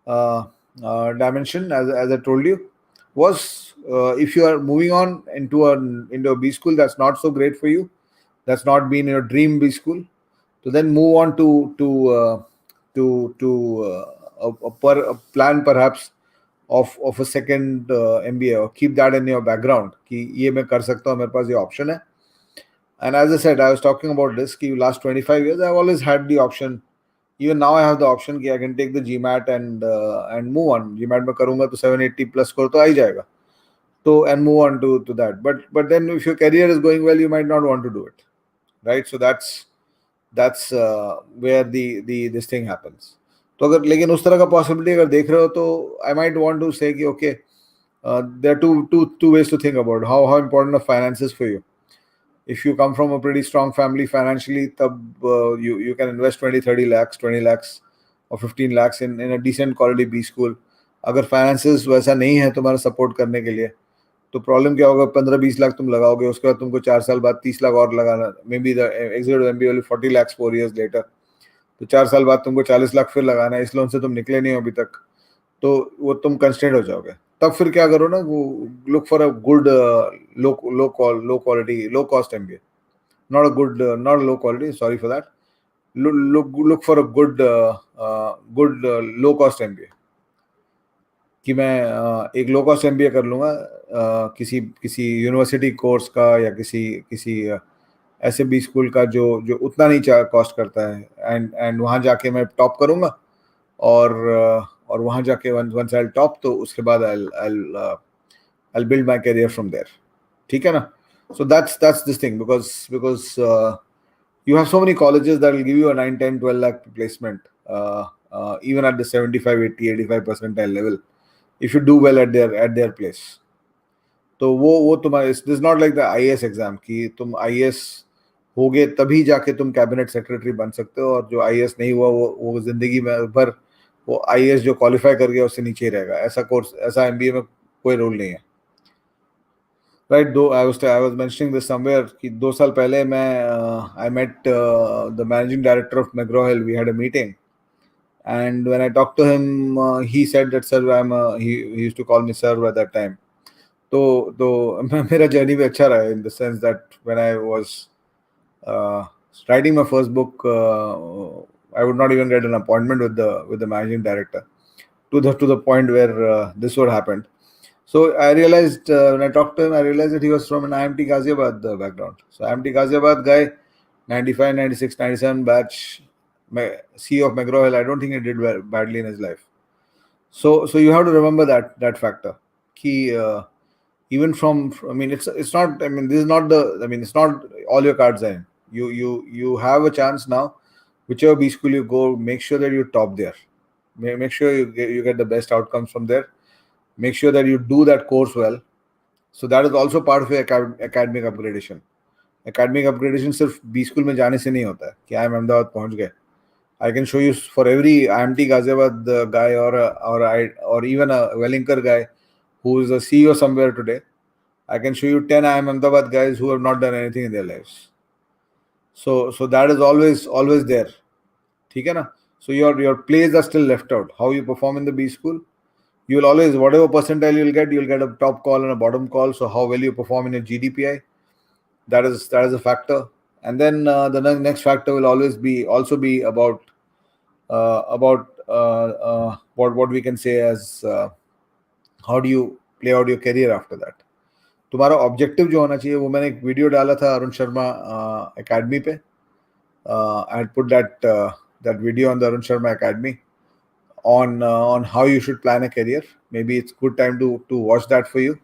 dimension, as I told you, was if you are moving on into a B school that's not so great for you, that's not been your dream B school, to then move on to a plan perhaps of a second MBA, or keep that in your background कि ये मैं कर सकता हूँ, मेरे पास ये option है. And as I said, I was talking about this कि last 25 years I've always had the option. Even now I have the option कि I can take the GMAT and move on. GMAT में करूँगा तो 780 plus score तो आ ही जाएगा. So and move on to that. But then if your career is going well, you might not want to do it, right? So that's where this thing happens. तो अगर लेकिन उस तरह का possibility अगर देख रहे हो तो I might want to say कि okay, there are two ways to think about how important are finances for you. If you come from a pretty strong family financially, तब you can invest 20 lakhs, 20 lakhs or 15 lakhs in a decent quality B school. अगर finances वैसा नहीं है तुम्हारा support करने के लिए, तो प्रॉब्लम क्या होगा? 15-20 लाख तुम लगाओगे, उसके बाद तुमको 4 साल बाद 30 लाख और लगाना. May be the executive MBA only 40 lakhs 4 years later. तो 4 साल बाद तुमको 40 लाख फिर लगाना है. इस लोन से तुम निकले नहीं हो अभी तक, तो वो तुम कंस्ट्रेंट हो जाओगे. तब फिर क्या करो ना, look for a good low cost MBA. Not a low quality, sorry for that. Look for a good low cost MBA. कि मैं एक लो कॉस्ट एमबीए कर लूँगा किसी किसी यूनिवर्सिटी कोर्स का या किसी किसी ऐसे भी स्कूल का जो जो उतना नहीं कॉस्ट करता है, एंड वहाँ जाके मैं टॉप करूँगा, और वहाँ जाके वंस आई टॉप, तो उसके बाद I build my career from there. ठीक है ना? So that's this thing, because you have so many colleges that will give you a 9, 10, 12 lakh placement, even at the 75, 80, 85 percentile level, if you do well at their place. तो वो तुम्हारा, this not like the IAS exam कि तुम IAS होगे तभी जाके तुम cabinet secretary बन सकते हो, और जो आईएएस नहीं हुआ वो जिंदगी में भर वो आईएएस जो क्वालिफाई कर गया उससे नीचे ही रहेगा. ऐसा कोर्स, ऐसा एमबीए में कोई रूल नहीं है. Right. Though I was mentioning this somewhere कि 2 साल पहले मैं I met the managing director of McGraw Hill. We had a meeting, and when I talked to him, he said that sir, he used to call me sir at that time. तो मेरा journey भी अच्छा रहा, in the sense that when I was writing my first book, I would not even get an appointment with the managing director, to the point where this would happen. So I realized, when I talked to him, I realized that he was from an IMT Ghaziabad background. So IMT Ghaziabad guy, 95, 96, 97 batch, CEO of McGraw Hill. I don't think he did badly in his life. So you have to remember that factor. Key, even from, I mean, it's not, I mean, this is not the, I mean, it's not all your cards are in. You have a chance now. Whichever B school you go, make sure that you top there. Make sure you get the best outcomes from there. Make sure that you do that course well. So that is also part of your academic upgradation. Academic upgradation सिर्फ B school में जाने से नहीं होता है कि IIM Ahmedabad पहुंच गए. I can show you for every IMT Ghaziabad guy, or even a Wellinger guy who is a CEO somewhere today. I can show you 10 IIM Ahmedabad guys who have not done anything in their lives. So that is always there. ठीक है ना? So your plays are still left out. How you perform in the B school, you will always, whatever percentile you'll get a top call and a bottom call. So how well you perform in your GD-PI, that is a factor. And then the next factor will always be about what we can say as how do you play out your career after that. तुम्हारा objective जो होना चाहिए, वो मैंने एक video डाला था Arun Sharma academy पे. I had put that video on the Arun Sharma Academy on how you should plan a career. Maybe it's good time to watch that for you.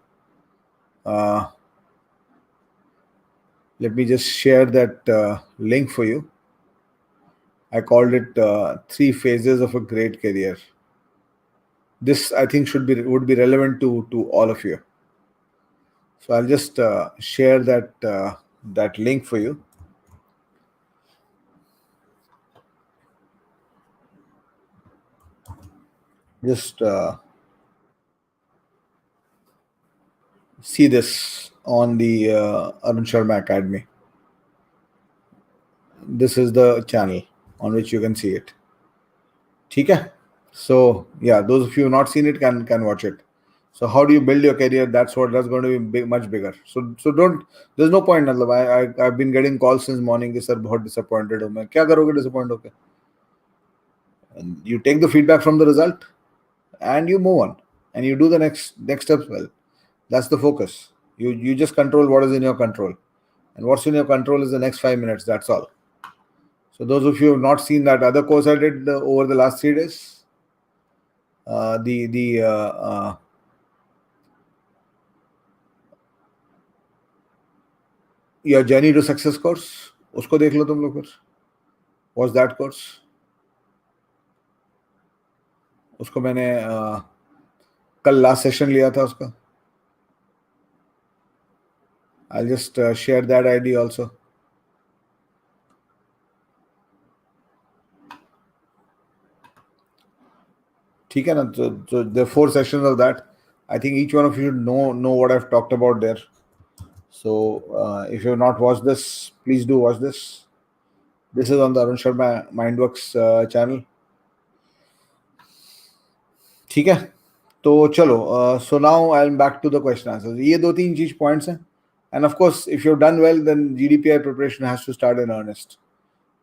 Let me just share that link for you. I called it 3 phases of a great career. This, I think, would be relevant to all of you. So I'll just share that link for you. Just see this on the Arun Sharma Academy. This is the channel on which you can see it. ठीक है? So yeah, those of you who not seen it can watch it. So how do you build your career? That's going to be much bigger. So don't. There's no point. I've been getting calls since morning. कि sir बहुत disappointed हूँ मैं. क्या करोगे disappoint होके? And you take the feedback from the result, and you move on, and you do the next steps well. That's the focus. You just control what is in your control, and what's in your control is the next 5 minutes. That's all. So those of you who have not seen that other course I did over the last 3 days, your journey to success course, उसको देख लो तुम लोग फिर. What's that course? उसको मैंने कल last session लिया था उसका. I'll just share that ID also. ठीक है ना? So there are 4 sessions of that. I think each one of you should know what I've talked about there. So if you have not watched this, please do watch this. This is on the Arun Sharma Mindworks channel. ठीक है? तो चलो, so now I'm back to the question answers. ये 2-3 चीज points हैं. And of course, if you've done well, then GD-PI preparation has to start in earnest.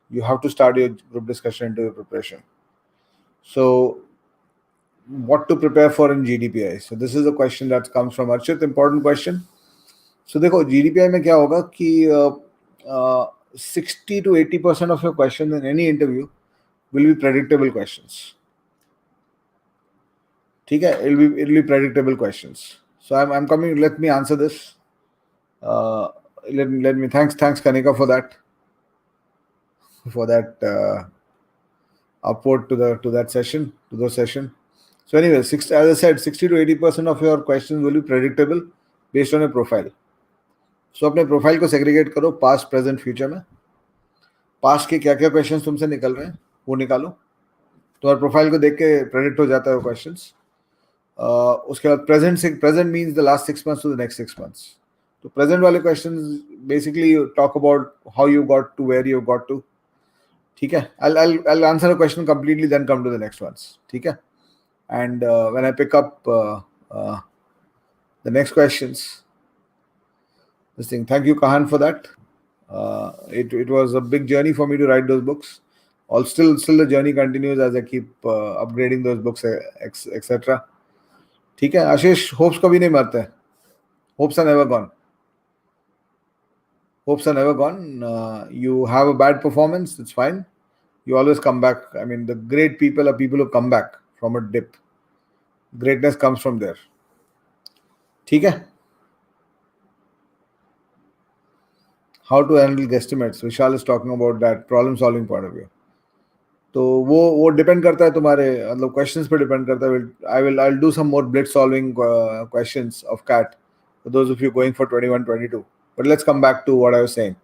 You have to start your group discussion into your preparation. So what to prepare for in GD-PI. So this is a question that comes from Archit. Important question. So देखो GD-PI में क्या होगा कि 60 to 80% of your questions in any interview will be predictable questions. ठीक है, it'll be predictable questions. So I'm coming. Let me answer this. Let me thanks Kanika for that upward to that session, to the session. So anyway, as I said, 60 to 80% of your questions will be predictable based on your profile. So अपने profile को segregate करो past present future में. Past के क्या क्या questions तुमसे निकल रहे हैं वो निकालो. तुम्हारे प्रोफाइल को देख के प्रेडिक्ट हो जाता है वो क्वेश्चंस. उसके बाद present means the last 6 months to the next 6 months. तो प्रेजेंट वाले questions basically talk about how you got to where you got to. ठीक है, I'll answer a question completely, then come to the next ones. ठीक है, and when I pick up the next questions, this thing. Thank you, Kahan, for that. It was a big journey for me to write those books. Still the journey continues as I keep upgrading those books, etc. ठीक है, आशीष, hopes कभी नहीं मरते. Hopes are never gone. Hopes are never gone. You have a bad performance, it's fine. You always come back. I mean, the great people are people who come back from a dip. Greatness comes from there. ठीक है. How to handle guesstimates. Vishal is talking about that problem solving point of view. तो वो depend करता है तुम्हारे मतलब questions पे depend करता है. I'll do some more blitz solving questions of CAT for those of you going for 21-22. But let's come back to what I was saying.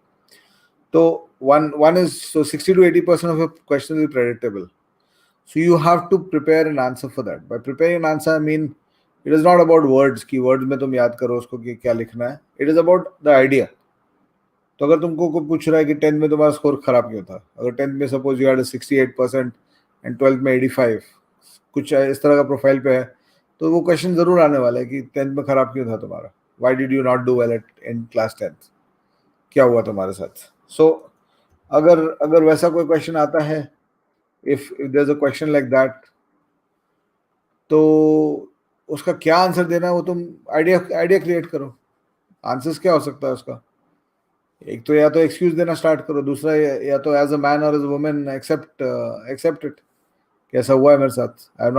So one is, so 60 to 80% of your questions will be predictable. So you have to prepare an answer for that. By preparing an answer, I mean it is not about words कि words में तुम याद करो उसको कि क्या लिखना है. It is about the idea. तो अगर तुमको कोई पूछ रहा है कि 10th में तुम्हारा स्कोर खराब क्यों था, अगर 10th में suppose you had 68% and 12th में 85, कुछ इस तरह का प्रोफाइल पे है, तो वो क्वेश्चन जरूर आने वाला है कि 10th में खराब क्यों था तुम्हारा, why did you not do well in class 10th, क्या हुआ तुम्हारे साथ. सो अगर वैसा कोई क्वेश्चन आता है, if there is a question like that, तो उसका क्या आंसर देना है वो तुम आइडिया क्रिएट करो. आंसर्स क्या हो सकता है उसका, एक तो या तो एक्सक्यूज देना स्टार्ट करो, दूसरा या तो एज अ मैन और as a woman accept it, कैसा हुआ है मेरे साथ, I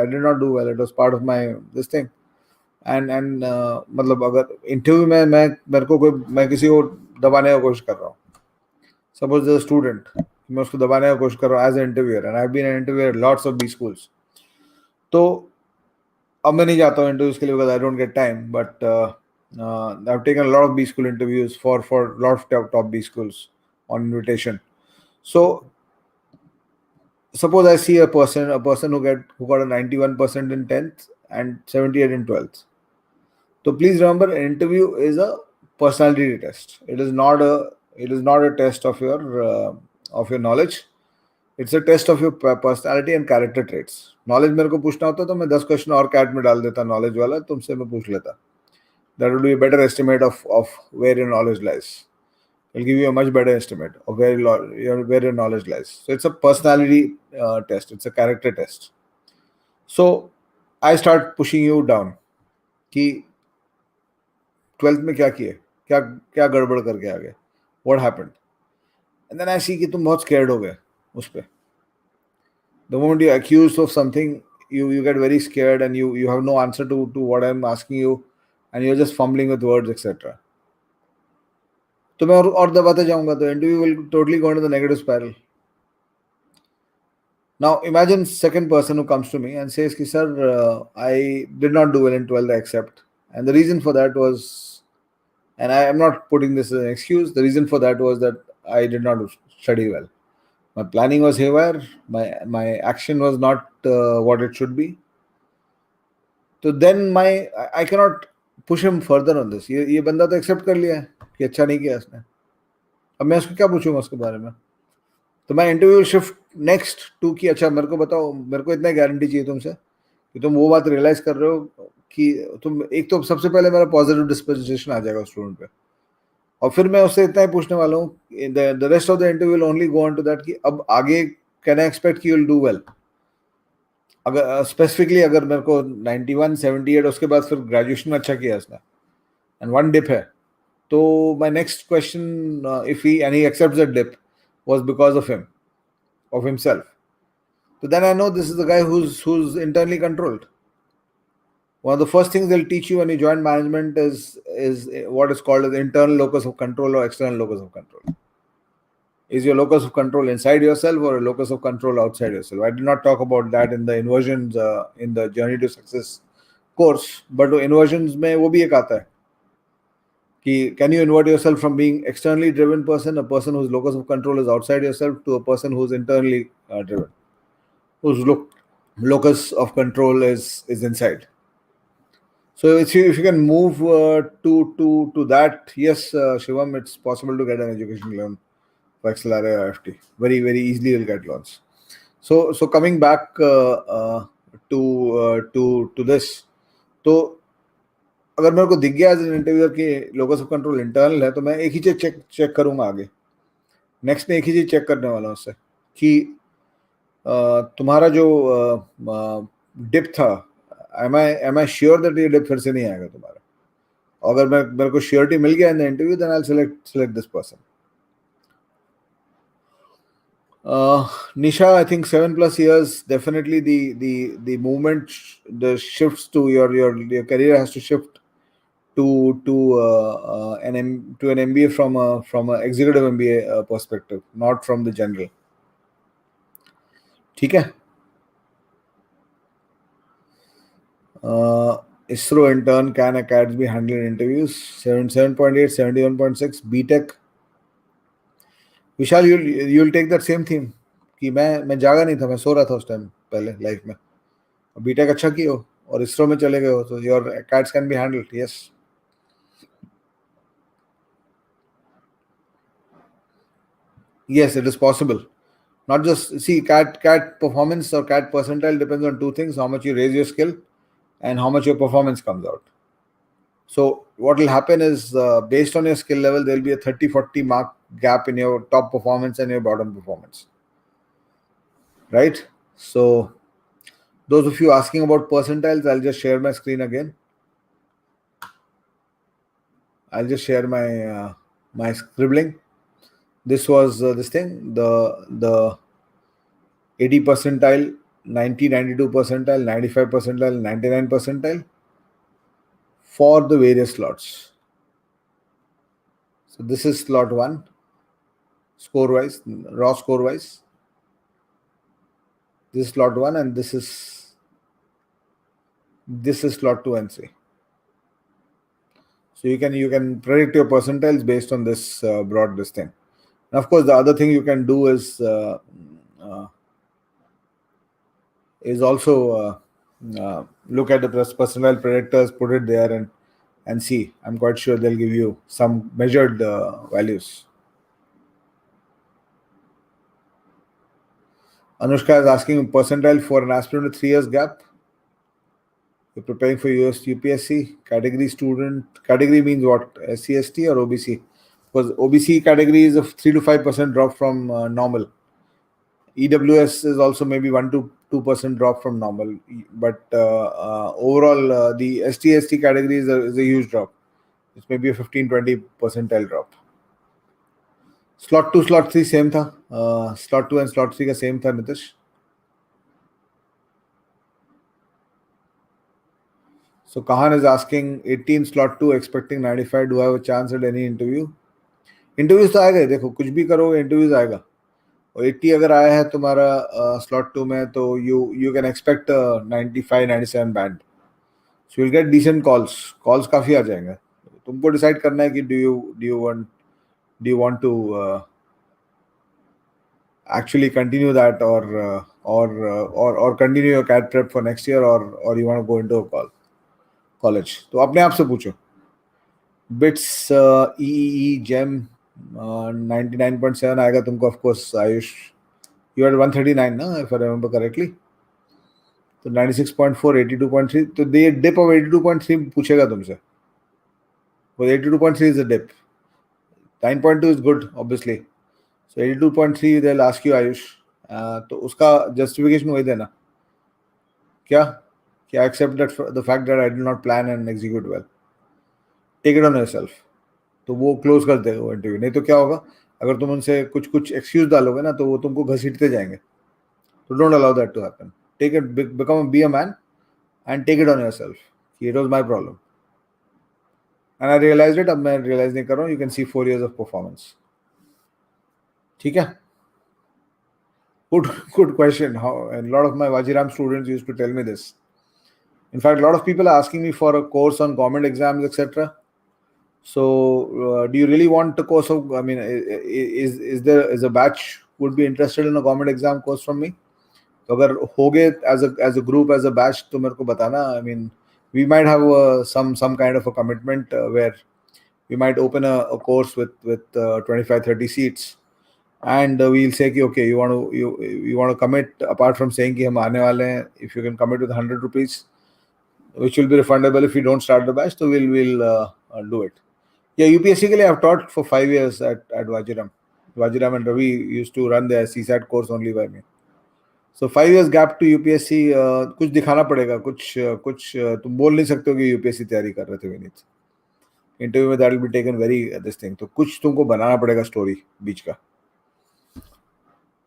did not do well, it was part of my this thing. And मतलब अगर इंटरव्यू में मैं किसी को दबाने की कोशिश कर रहा हूँ, सपोज द स्टूडेंट, मैं उसको दबाने की कोशिश कर रहा हूँ as a interviewer, and I have been an interviewer lots of B schools. तो अब मैं नहीं जाता हूँ इंटरव्यूज के लिए because I don't get time, but I've taken a lot of B school interviews for a lot of top B schools on invitation. So suppose I see a person who got a 91% in 10th and 78 in 12th. So please remember, an interview is a personality test. It is not a test of your knowledge. It's a test of your personality and character traits. Knowledge मेरे को पूछना होता तो मैं 10 question और cat में डाल देता knowledge वाला, तुमसे मैं पूछ लेता. That will be a better estimate of where your knowledge lies. It'll give you a much better estimate of where your knowledge lies. So it's a personality test. It's a character test. So I start pushing you down कि 12th में क्या किए, क्या गड़बड़ करके आ गए, what happened, and then I see कि तुम बहुत scared हो गए उस पे. The moment you're accused of something, you get very scared and you have no answer to what I'm asking you, and you're just fumbling with words, etc. तो मैं और दबाते जाऊंगा तो interview will totally go into the negative spiral. Now imagine second person who comes to me and says कि sir, I did not do well in 12th, I accept, and the reason for that was, and I am not putting this as an excuse, the reason for that was that I did not study well. My planning was haywire, my action was not what it should be. तो then I cannot push him further on this. ये बंदा तो accept कर लिया है कि अच्छा नहीं किया इसने, अब मैं उसको क्या पूछूंगा उसके बारे में. तो मैं इंटरव्यू शिफ्ट नेक्स्ट टू कि अच्छा मेरे को बताओ, मेरे को इतना गारंटी चाहिए तुमसे कि तुम वो बात रियलाइज कर रहे हो कि तुम, एक तो सबसे पहले मेरा पॉजिटिव डिस्पोजिशन आ जाएगा स्टूडेंट पे, और फिर मैं उससे इतना ही पूछने वाला हूँ, the rest of the interview will only go on to that कि अब आगे कैन आई एक्सपेक्ट कि यू विल डू वेल. अगर स्पेसिफिकली अगर मेरे को 91 78 उसके बाद फिर ग्रेजुएशन में अच्छा किया इसने एंड वन डिप है, तो my next question if he and he accepts that dip was because of him, of himself, so then I know this is the guy who's internally controlled. One of the first things they'll teach you when you join management is what is called as internal locus of control or external locus of control. Is your locus of control inside yourself or a locus of control outside yourself? I did not talk about that in the inversions in the journey to success course, but inversions में वो भी एक आता है कि can you invert yourself from being externally driven person, a person whose locus of control is outside yourself, to a person who's internally driven, whose locus of control is inside. So if you can move to that, yes, Shivam, it's possible to get an education loan for Accelerate IFT. Very very easily you'll get loans. So coming back to this, तो अगर मेरे को दिख गया as an interviewer कि locus of control internal है, तो मैं एक ही चीज चेक करूंगा आगे. नेक्स्ट में एक ही चीज चेक करने वाला हूं उससे कि तुम्हारा जो डिप था, am I sure that ये डिप फिर से नहीं आएगा तुम्हारा. अगर मेरे को श्योरिटी मिल गया in the interview, then I will select this person. Nisha, I think 7+ years, definitely the movement, the shifts to your career has to shift to an MBA from a executive MBA perspective, not from the general. ठीक है. ISRO intern, can academy handle interviews? 77.8, 71.6. BTech. Vishal, you'll take that same theme कि मैं जागा नहीं था, मैं सो रहा था उस टाइम पहले लाइफ में. बीटेक अच्छा किए हो और इसरो में चले गए हो, तो your cats can be handled. Yes, yes, it is possible. Not just see cat performance or cat percentile depends on two things: how much you raise your skill and how much your performance comes out. So what will happen is based on your skill level, there will be a 30-40 mark gap in your top performance and your bottom performance, right? So those of you asking about percentiles, I'll just share my screen again. I'll just share my my scribbling. This was this thing, the 80 percentile, 90, 92 percentile, 95 percentile, 99 percentile for the various slots. So this is slot 1, score wise, raw score wise. This is slot 1 and this is slot 2 and 3. So you can predict your percentiles based on this broad this thing. And of course, the other thing you can do is also look at the percentile predictors, put it there and see. I'm quite sure they'll give you some measured values. Anushka is asking percentile for an aspirant with 3 years gap. You're preparing for US UPSC. Category student. Category means what? SC/ST or OBC? Because OBC category is a 3 to 5% drop from normal. EWS is also maybe 1 to 2% drop from normal. But overall, the ST/ST category is a huge drop. It's maybe a 15-20 percentile drop. Slot 2, slot 3 same था. Slot 2 and slot 3 का same था, Nitish. So Kahan is asking 18 slot 2 expecting 95. Do I have a chance at any interview? Interviews तो आएगा, देखो कुछ भी करोगे interviews आएगा. और 80 अगर आया है तुम्हारा slot 2 में, तो you can expect 95 97 band. So you'll get decent calls काफी आ जाएंगे. तुमको decide करना है कि do you want to actually continue that or continue your CAT prep for next year or you want to go into a college. तो अपने आप से पूछो. Bits EEE GEM 99.7 आएगा तुमको. Of course, Ayush, you had 139 ना, if I remember correctly. तो 96.4, 82.3, तो the dip of 82.3 पूछेगा तुमसे. Well, 82.3 is a dip. 9.2 is good, obviously. So 82.3 they'll ask you, Ayush. तो उसका justification वही देना. क्या क्या accept that the fact that I did not plan and execute well. Take it on yourself. तो वो क्लोज कर देगा वो इंटरव्यू. नहीं तो क्या होगा, अगर तुम उनसे कुछ कुछ एक्सक्यूज डालोगे ना तो वो तुमको घसीटते जाएंगे. तो don't allow that to happen. Take it, become be a man and take it on yourself. It was my problem and I realised it. अब मैं रियलाइज नहीं कर रहा हूँ. You can see 4 years of performance. ठीक है. Good, good question. How, and a lot of my Vajiram students used to tell me this. In fact, a lot of people are asking me for a course on government exams, etc. So, do you really want a course of? I mean, is a batch would be interested in a government exam course from me? तो अगर होगे as a group, as a batch, तो मेरे को बताना. I mean, we might have some kind of a commitment where we might open a course with 25-30 seats. And we'll say कि okay, you want to commit, apart from saying कि हम आने वाले हैं, if you can commit with 100 rupees, which will be refundable if you don't start the batch, so we'll do it. Yeah, UPSC के लिए I've taught for 5 years at Vajiram. Vajiram and Ravi used to run their CSAT course only by me. So 5 years gap to UPSC. कुछ दिखाना पड़ेगा, कुछ तुम बोल नहीं सकते हो कि UPSC तैयारी कर रहे थे विनीत. इंटरव्यू में that will be taken very this thing. तो कुछ तुमको बनाना पड़ेगा स्टोरी बीच का.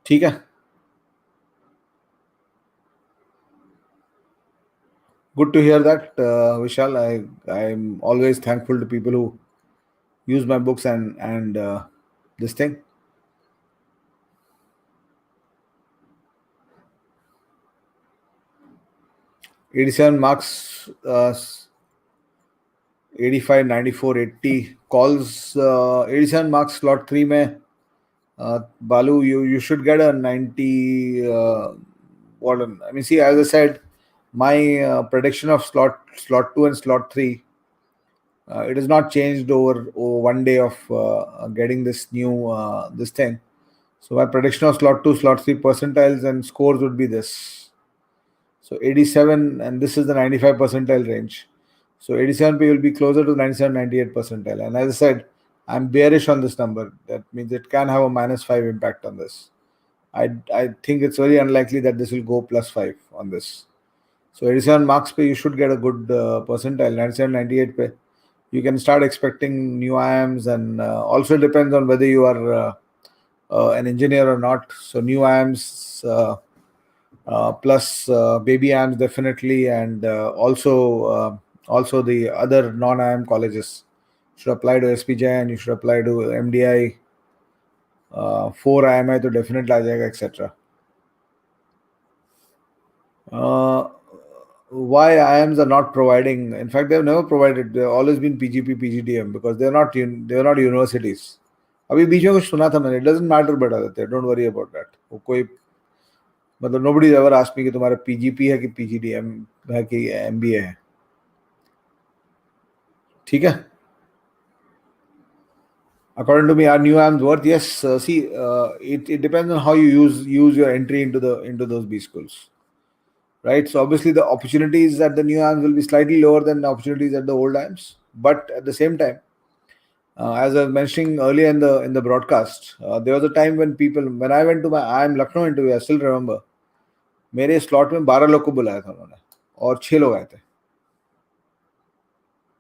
ठीक है. Good to hear that, Vishal. I'm always thankful to people who use my books and this thing. 87 marks, 85, 94, 80 calls. 87 marks slot 3 में. Balu, you should get a 90. I mean, see, as I said, my prediction of slot 2 and slot 3. It has not changed over 1 day of getting this new this thing. So my prediction of slot 2, slot 3 percentiles and scores would be this. So 87, and this is the 95 percentile range. So 87P will be closer to 97, 98 percentile. And as I said, I'm bearish on this number. That means it can have a -5 impact on this. I think it's very unlikely that this will go +5 on this. So 87 marks pe you should get a good percentile. 97, 98 pe you can start expecting new IIMs, and also depends on whether you are an engineer or not. So new IIMs plus baby IIMs definitely, and also the other non-IIM colleges should apply to SPJ, and you should apply to MDI. 4 IMI to definitely आ जाएगा, etc. Why IIMs are not providing? In fact, they've never provided. They've always been PGP, PGDM, because they're not universities. अभी बीच में कुछ सुना था मैंने. It doesn't matter, बेटा. Don't worry about that. वो कोई मतलब nobody ever asked me कि तुम्हारा PGP है कि PGDM है कि MBA है. ठीक है. According to me, our new IIMs worth, yes. See, it depends on how you use your entry into those B schools. Right, so obviously the opportunities at the new IIMs will be slightly lower than the opportunities at the old IIMs, but at the same time, as I was mentioning earlier in the broadcast, there was a time when I went to my IIM Lucknow interview, I still remember, मेरे slot में 12 लोग को बुलाया था उन्होंने और 6 लोग आए थे.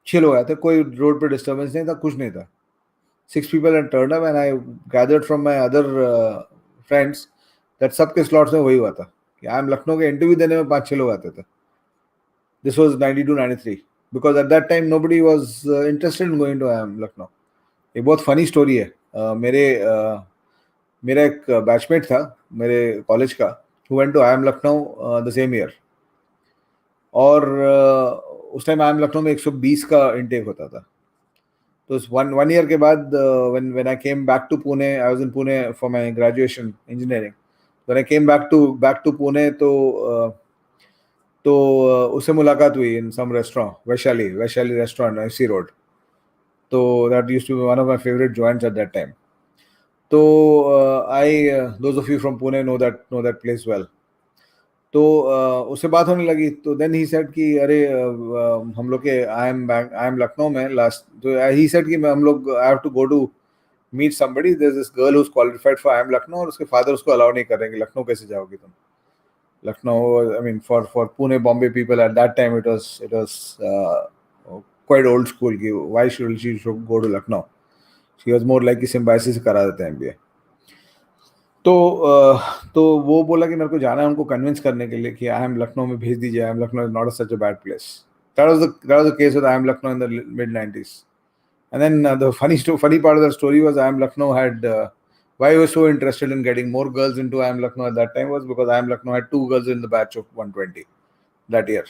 6 लोग आए थे, कोई रोड पे डिस्टर्बेंस नहीं था, कुछ नहीं था. 6 people had turned up, and I gathered from my other friends that सबके slots में वही हुआ था. IIM लखनऊ के इंटरव्यू देने में 5-6 लोग आते थे. This was 92-93, because at that time nobody was interested in going to IIM Lucknow. एक बहुत फनी स्टोरी है. मेरा एक बैचमेट था मेरे कॉलेज का, who went to IIM Lucknow the same year. और उस टाइम IIM लखनऊ में 120 का इंटेक होता था. तो one year के बाद when I came back to Pune, I was in Pune for my graduation engineering. When I came back to Pune, तो उससे मुलाकात हुई in some restaurant, Vaishali restaurant, IC Road. So that used to be one of my favorite joints at that time. So those of you from Pune know that place well. तो उससे बात होने लगी. तो then he said कि अरे हम लोग के IIM लखनऊ में last, तो he said कि हम लोग I have to go to meet somebody. There's this girl who's qualified for IIM Lucknow, और उसके फादर उसको अलाउ नहीं कर रहे कि लखनऊ कैसे जाओगी तुम. Lucknow, I mean, for Pune, Bombay people at that time, it was quite old school. Why should she should go to Lucknow? She was more like कि सिम्बायसिस से करा देते हैं MBA. तो तो वो बोला कि मेरे को जाना है उनको कन्विंस करने के लिए कि आई एम लखनऊ में भेज दीजिए. I am Lucknow is not such a bad place. That was the case with I am Lucknow in the mid 90s. And then the funny part of the story was I am Lucknow had why I was so interested in getting more girls into I am Lucknow at that time was because I am Lucknow had 2 girls in the batch of 120 that year.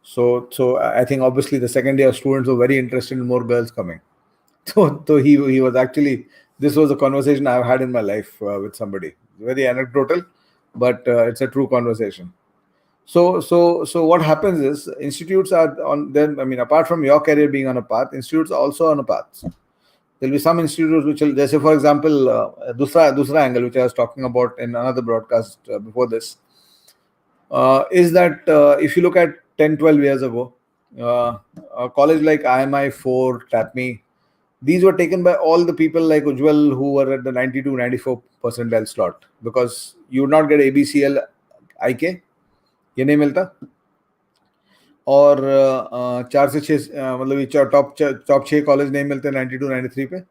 So I think obviously the second year students were very interested in more girls coming. So he was actually, this was a conversation I've had in my life with somebody. Very anecdotal, but it's a true conversation. So what happens is institutes are on them. I mean, apart from your career being on a path, institutes are also on a path. There'll be some institutes which will, say for example, dusra angle which I was talking about in another broadcast before this, is that if you look at 10-12 years ago, a college like IMI 4, TAPME, these were taken by all the people like Ujjwal who were at the 92-94 percentile slot, because you would not get ABCL IK, ये नहीं मिलता. और 4 से 6 मतलब ये top 6 college नहीं मिलते 92-93 पे.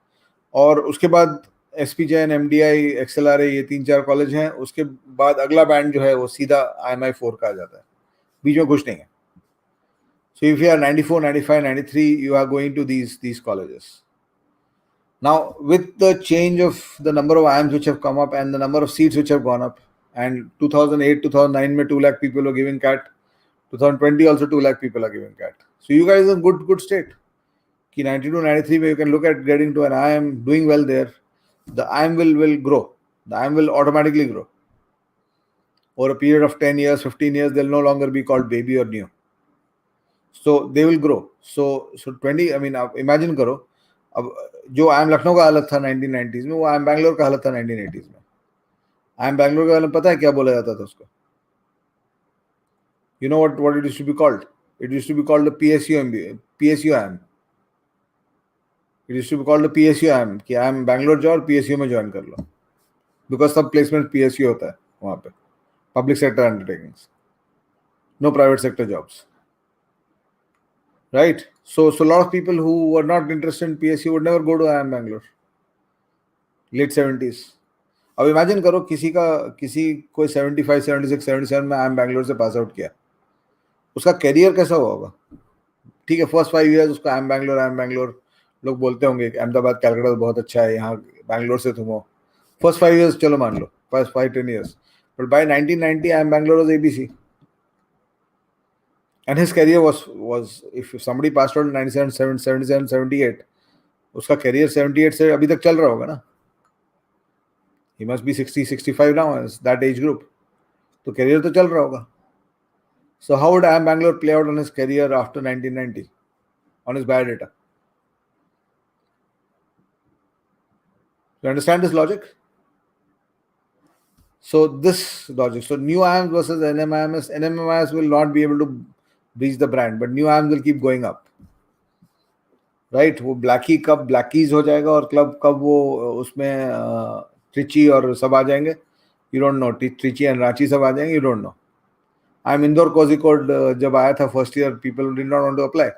और उसके बाद एसपी जैन, एमडीआई, एक्सएलआरए, ये 3-4 कॉलेज हैं. उसके बाद अगला बैंड जो है वो सीधा IMI 4 का आ जाता है. बीच में कुछ नहीं है. So if you are 94, 95, 93, you are going to these colleges. Now, with the change of the number of IIMs which have come up and the number of seats which have gone up, and 2008, 2009 में 2 lakh people were giving CAT, 2020 also 2 lakh people are giving CAT. So you guys are in good state. कि 92, 93 में you can look at getting to an IIM, doing well there. The IIM will grow. The IIM will automatically grow. Over a period of 10 years, 15 years, they'll no longer be called baby or new. So they will grow. So 20, I mean, आप imagine करो, अब जो I am Lucknow का हालत था 1990s में, वो आई am Bangalore का हालत था 1980s में. आई एम बैंगलोर का हालत पता है क्या बोला जाता था उसको? You know what it used to be called? It used to be called the PSU MBA, PSU IIM. It used to be called the PSU IIM कि आई एम बैंगलोर जाओ और PSU में ज्वाइन कर लो, बिकॉज सब प्लेसमेंट PSU होता है वहाँ पे, public sector undertakings, no private sector jobs, right? So a lot of people who were not interested in PSU would never go to IIM Bangalore. Late 70s. अब इमेजिन करो किसी कोई 75, 76, 77 में IIM बैंगलोर से पास आउट किया, उसका career कैसा हुआ होगा? ठीक है, फर्स्ट 5 years उसका IIM बैंगलोर लोग बोलते होंगे अहमदाबाद, कैलकाटा बहुत अच्छा है, यहाँ बैंगलोर से तुम हो. फर्स्ट 5 years चलो मान लो, first 5-10 years, but by 1990 IIM Bangalore was ABC. And his career was if somebody passed out in 97, 77, 78, उसका career 78 से अभी तक चल रहा होगा ना. He must be 60, 65 now, as that age group. तो career तो चल रहा होगा. So how would IIM Bangalore play out on his career after 1990, on his biodata? You understand this logic? So this logic. So new IIMs versus NMIMS. NMIMS will not be able to reach the brand, but new IIMs will keep going up. Right. वो Blackie कब ब्लैकीज हो जाएगा और club कब वो उसमें ट्रिची और सब आ जाएंगे, you don't know. Trichy and Ranchi सब आ जाएंगे, you don't know. I am Indore Kozhikode जब आया था first year, people did not want to apply.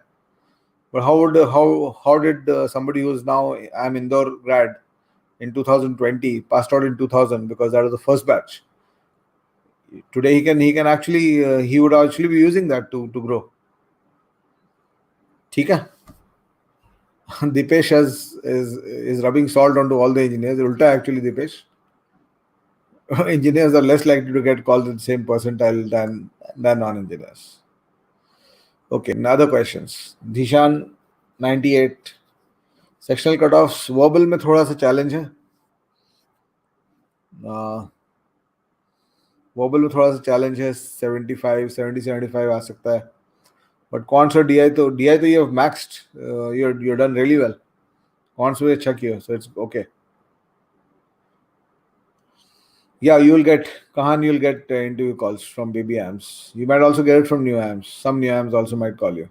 But how did somebody who is now I am Indore grad in 2020 passed out in 2000 because that was the first batch. Today he can actually he would actually be using that to grow. ठीक है. Dipesh is rubbing salt onto all the engineers. Ulta actually, Dipesh. Engineers are less likely to get called in the same percentile than non-engineers. Okay, another questions. Dhishan 98. Sectional cutoffs. Verbal में थोड़ा सा challenge है. Verbal में थोड़ा सा challenge है. 75, 70, 75 आ सकता है. But cons और DI तो you have maxed. You're done really well. Cons में अच्छा किया, so it's okay. Yeah, you'll get interview calls from baby AMs. You might also get it from new AMs. Some new AMs also might call you.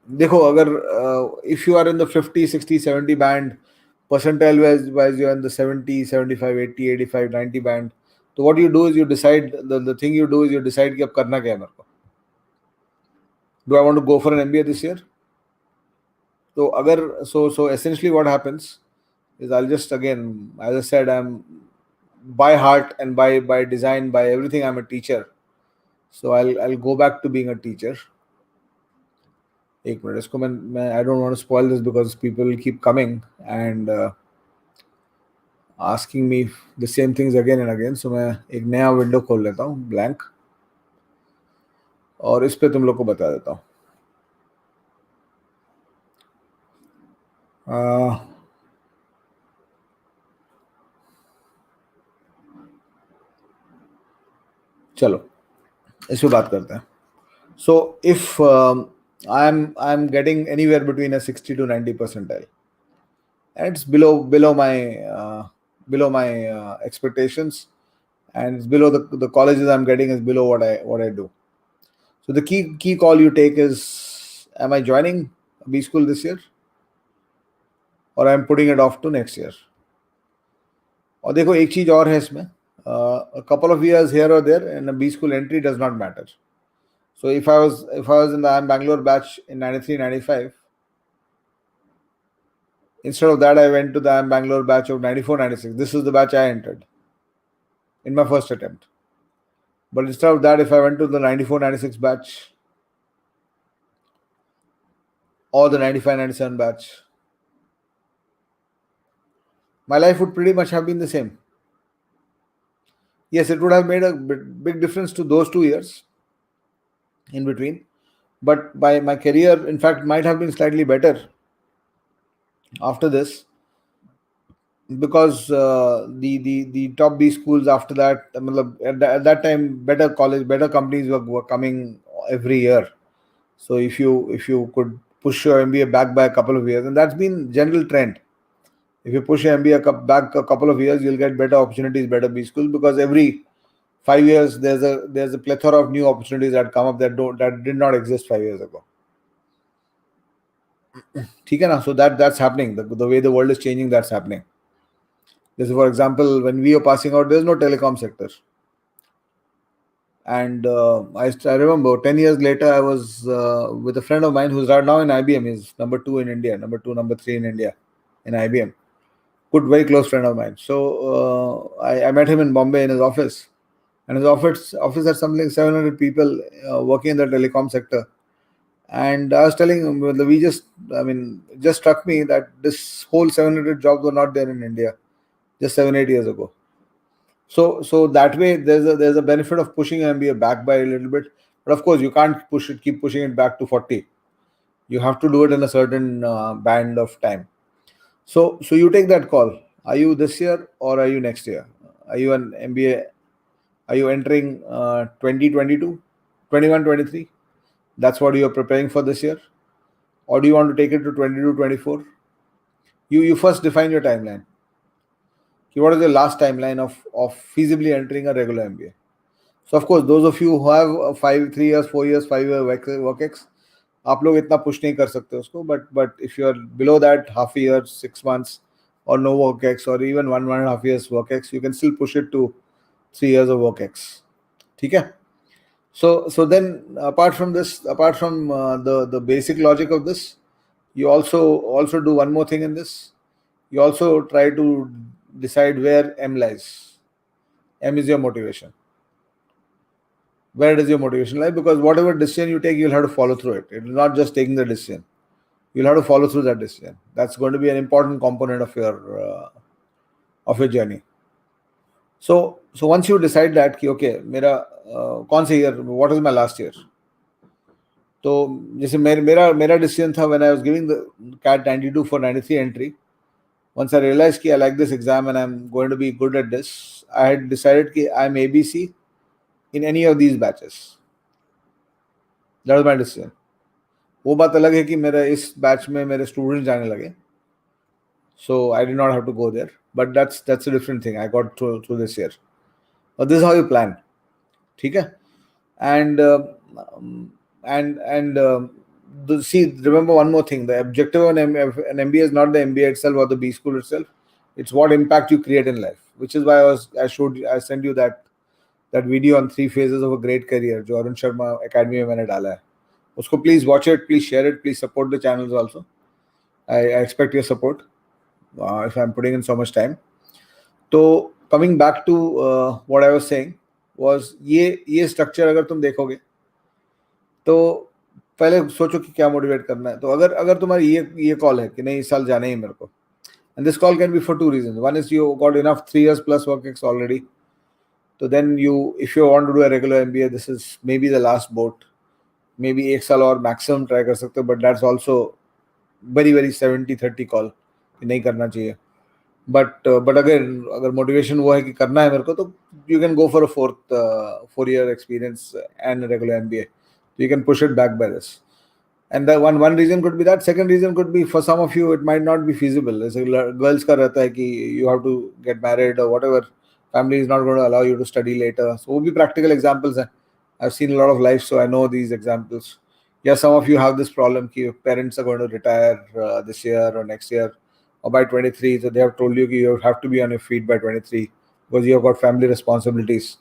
देखो अगर if you are in the 50, 60, 70 band, percentile wise you're in the 70, 75, 80, 85, 90 band. So what you do is you decide, the thing you do is you decide कि अब करना क्या है मेरे को. Do I want to go for an MBA this year? So essentially what happens is, I'll just, again, as I said, I'm by heart and by design, by everything, I'm a teacher. So I'll go back to being a teacher. एक minute, इसको मैं I don't want to spoil this because people will keep coming and asking me the same things again and again. So मैं एक नया window खोल लेता हूँ, blank, और इस पे तुम लोग को बता देता हूँ. चलो इस पे बात करते हैं. So if I'm getting anywhere between a 60 to 90 percentile, and it's below my expectations, and it's below the colleges I'm getting is below what I do. So the key call you take is, am I joining a B school this year, or I'm putting it off to next year? और देखो एक चीज और है इसमें, a couple of years here or there and a B school entry does not matter. So if I was in the IIM Bangalore batch in 93-95, instead of that I went to the IIM Bangalore batch of 94-96. This is the batch I entered in my first attempt. But instead of that, if I went to the 94-96 batch or the 95-97 batch, my life would pretty much have been the same. Yes, it would have made a big difference to those 2 years in between, but by my career, in fact, might have been slightly better after this, because the top B schools after that, at that time, better companies were coming every year. So if you could push your MBA back by a couple of years, and that's been general trend. If you push your MBA back a couple of years, you'll get better opportunities, better B schools, because every 5 years there's a plethora of new opportunities that come up that did not exist 5 years ago. ठीक है ना? So that's happening. The way the world is changing, that's happening. This is, for example, when we were passing out, there's no telecom sector. And I remember 10 years later, I was with a friend of mine who's right now in IBM. He's number 2 in India, number 3 in India in IBM. Good, very close friend of mine. So I met him in Bombay in his office. And his office had something like 700 people working in the telecom sector. And I was telling him, it just struck me that this whole 700 jobs were not there in India just 7-8 years ago. So that way there's a benefit of pushing MBA back by a little bit, but of course you can't keep pushing it back to 40. You have to do it in a certain band of time. So you take that call. Are you this year or are you next year? Are you an MBA? Are you entering 2022, 21, 23? That's what you're preparing for this year, or do you want to take it to 22, 24? You first define your timeline. What is the last timeline of feasibly entering a regular MBA? So of course, those of you who have 3 years, 4 years, 5-year work-ex, आप लोग इतना push नहीं कर सकते उसको. But if you are below that, half a year, 6 months, or no work-ex, or even 1.5 years work-ex, you can still push it to 3 years of work-ex. ठीक है? So then, apart from this, the basic logic of this, you also do one more thing in this. You also try to decide where M lies. M is your motivation. Where does your motivation lie? Because whatever decision you take, you'll have to follow through it. It is not just taking the decision. You'll have to follow through that decision. That's going to be an important component of your journey. So once you decide that, okay, मेरा कौन से year, what is my last year? तो जैसे मेरा decision था when I was giving the CAT 92 for 93 entry. Once I realized that I like this exam and I'm going to be good at this, I had decided that I'm ABC in any of these batches. That was my decision. वो बात अलग है कि मेरा इस batch में मेरे students जाने लगे. So I did not have to go there. But that's a different thing. I got through this year. But this is how you plan. ठीक है? And Remember one more thing: the objective of an MBA is not the MBA itself or the B school itself. It's what impact you create in life, which is why I sent you that video on 3 phases of a great career, जो Arun Sharma Academy में मैंने डाला है. उसको please watch it, please share it, please support the channels also. I expect your support if I'm putting in so much time. So coming back to what I was saying was ये structure अगर तुम देखोगे तो पहले सोचो कि क्या motivate करना है. तो अगर तुम्हारी ये कॉल है कि नहीं इस साल जाना ही मेरे को, and this call can be for 2 reasons. One is you got enough 3 years plus work ex already. So then if you want to do a regular MBA, this is maybe the last boat. Maybe 1 साल और maximum try कर सकते हो, but that's also very very 70-30 call कि नहीं करना चाहिए. But अगर motivation वो है कि करना है मेरे को, तो you can go for a 4-year experience and a regular MBA. So you can push it back by this. And the one reason could be that. Second reason could be for some of you it might not be feasible. As girls का रहता है कि you have to get married or whatever. Family is not going to allow you to study later. So वो भी practical examples हैं. I've seen a lot of life, so I know these examples. Yeah, some of you have this problem कि parents are going to retire this year or next year or by 23. So they have told you कि you have to be on your feet by 23 because you have got family responsibilities.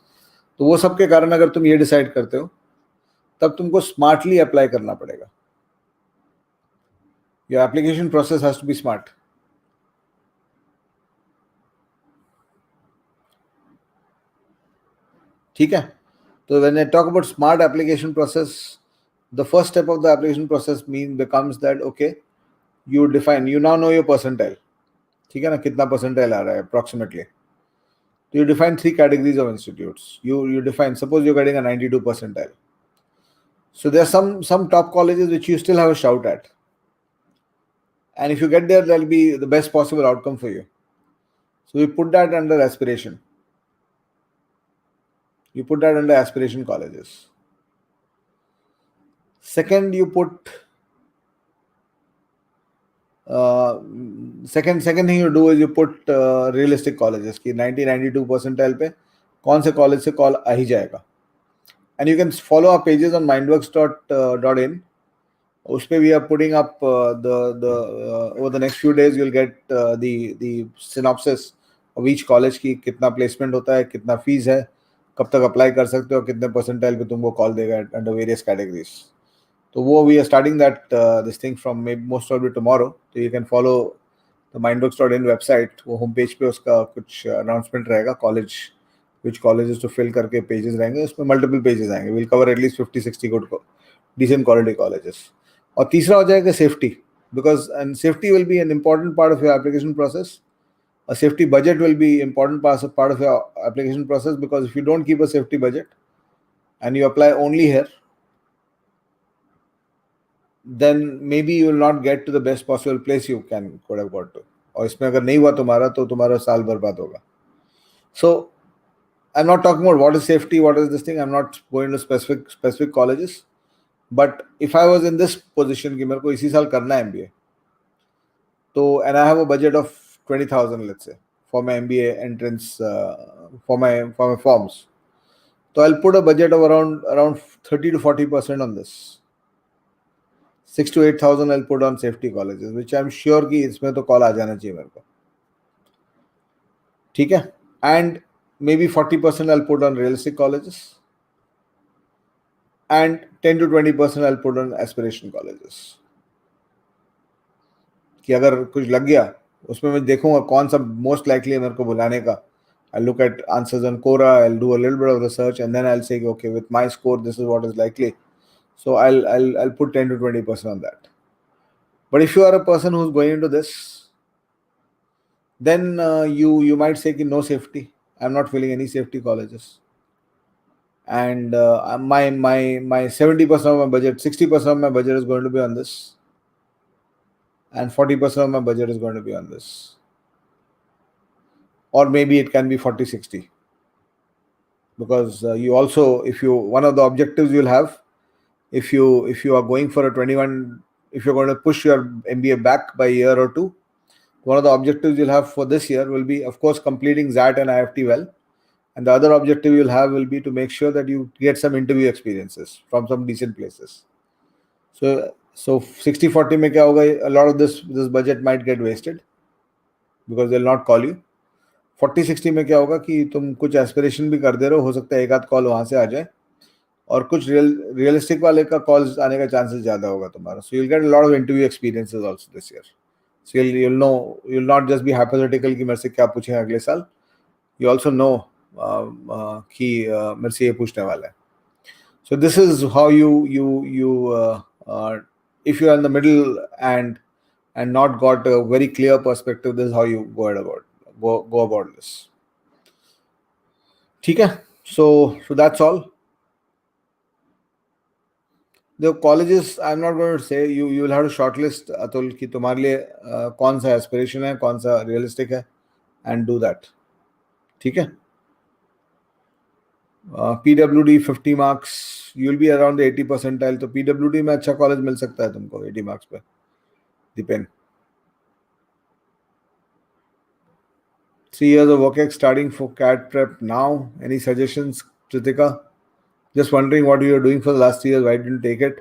तो वो सब के कारण अगर तुम ये decide करते हो, तब तुमको smartly apply करना पड़ेगा. Your application process has to be smart. ठीक है? So when I talk about smart application process, the first step of the application process becomes that okay, you now know your percentile. ठीक है ना, कितना percentile आ रहा है approximately. So you define 3 categories of institutes. You define, suppose you're getting a 92 percentile. So there are some top colleges which you still have a shout at. And if you get there, that'll be the best possible outcome for you. So you put that under aspiration. You put that under aspiration colleges. Second, you put second thing you do is you put realistic colleges कि 92 percentile पे कौन से college से call आ ही जाएगा. And you can follow our pages on mindworks.in. उस पे we are putting up over the next few days you'll get the synopsis of each college की कितना placement होता है, कितना fees है, कब तक apply कर सकते हो, कितने percentile पे तुमको call देगा under various categories. So we are starting that this thing from maybe most probably tomorrow. So you can follow the mindworks.in website. वो home page पे उसका कुछ announcement रहेगा, which colleges to fill करके pages रहेंगे. उसमें multiple pages आएंगे. We'll cover at least 50-60 good decent quality colleges. और तीसरा हो जाएगा safety, because and safety will be an important part of your application process. A safety budget will be important part of your application process, because if you don't keep a safety budget and you apply only here, then maybe you will not get to the best possible place you could have got to. और इसमें अगर नहीं हुआ तुम्हारा तो तुम्हारा साल बर्बाद होगा. So I'm not talking about what is safety, what is this thing. I'm not going to specific colleges. But if I was in this position कि मेरे को इसी साल करना है MBA, तो and I have a budget of 20,000 let's say for my MBA entrance for my forms, so I'll put a budget of around 30 to 40% on this. 6 to 8,000 I'll put on safety colleges, which I'm sure कि इसमें तो call आ जाना चाहिए मेरे को. ठीक है? And maybe 40% I'll put on realistic colleges. And 10 to 20% I'll put on aspiration colleges. कि अगर कुछ लग गया उसमें मैं देखूंगा कौन सा most likely है मेरे को बुलाने का. I'll look at answers on Quora, I'll do a little bit of research, and then I'll say, okay, with my score, this is what is likely. So I'll put 10 to 20% on that. But if you are a person who's going into this, then you might say no safety. I'm not filling any safety colleges. And my 70% of my budget, 60% of my budget is going to be on this. And 40% of my budget is going to be on this. Or maybe it can be 40-60. Because one of the objectives you'll have, if you are going for a 21, if you're going to push your MBA back by a year or two, one of the objectives you'll have for this year will be, of course, completing XAT and IFT well. And the other objective you'll have will be to make sure that you get some interview experiences from some decent places. So So 60-40 में क्या होगा, a lot of this budget might get wasted because they'll not call you. 40-60 में क्या होगा कि तुम कुछ aspiration भी कर दे रहे हो सकता है एक आध कॉल वहां से आ जाए, और कुछ रियलिस्टिक वाले का कॉल्स आने का चांसेस ज्यादा होगा तुम्हारा. सो you'll get a lot of interview experiences also this year. So you'll know, you'll not just be hypothetical कि मेरे से क्या पूछेंगे अगले साल. You also know कि मेरे से ये पूछने वाला है. So this is how if you are in the middle and not got a very clear perspective, this is how you go about this. ठीक है. So that's all. The colleges, I'm not going to say, you will have to shortlist Atul कि तुम्हारे लिए कौन सा aspiration है, कौन सा रियलिस्टिक है, and do that. ठीक है. PWD 50 marks, you'll be around the 80 percentile. तो PWD में अच्छा कॉलेज मिल सकता है तुमको 80 marks पे. Depend. 3 years of work starting for CAT prep now. Any suggestions, Kritika? Just wondering what you were doing for the last 3 years. Why didn't you take it?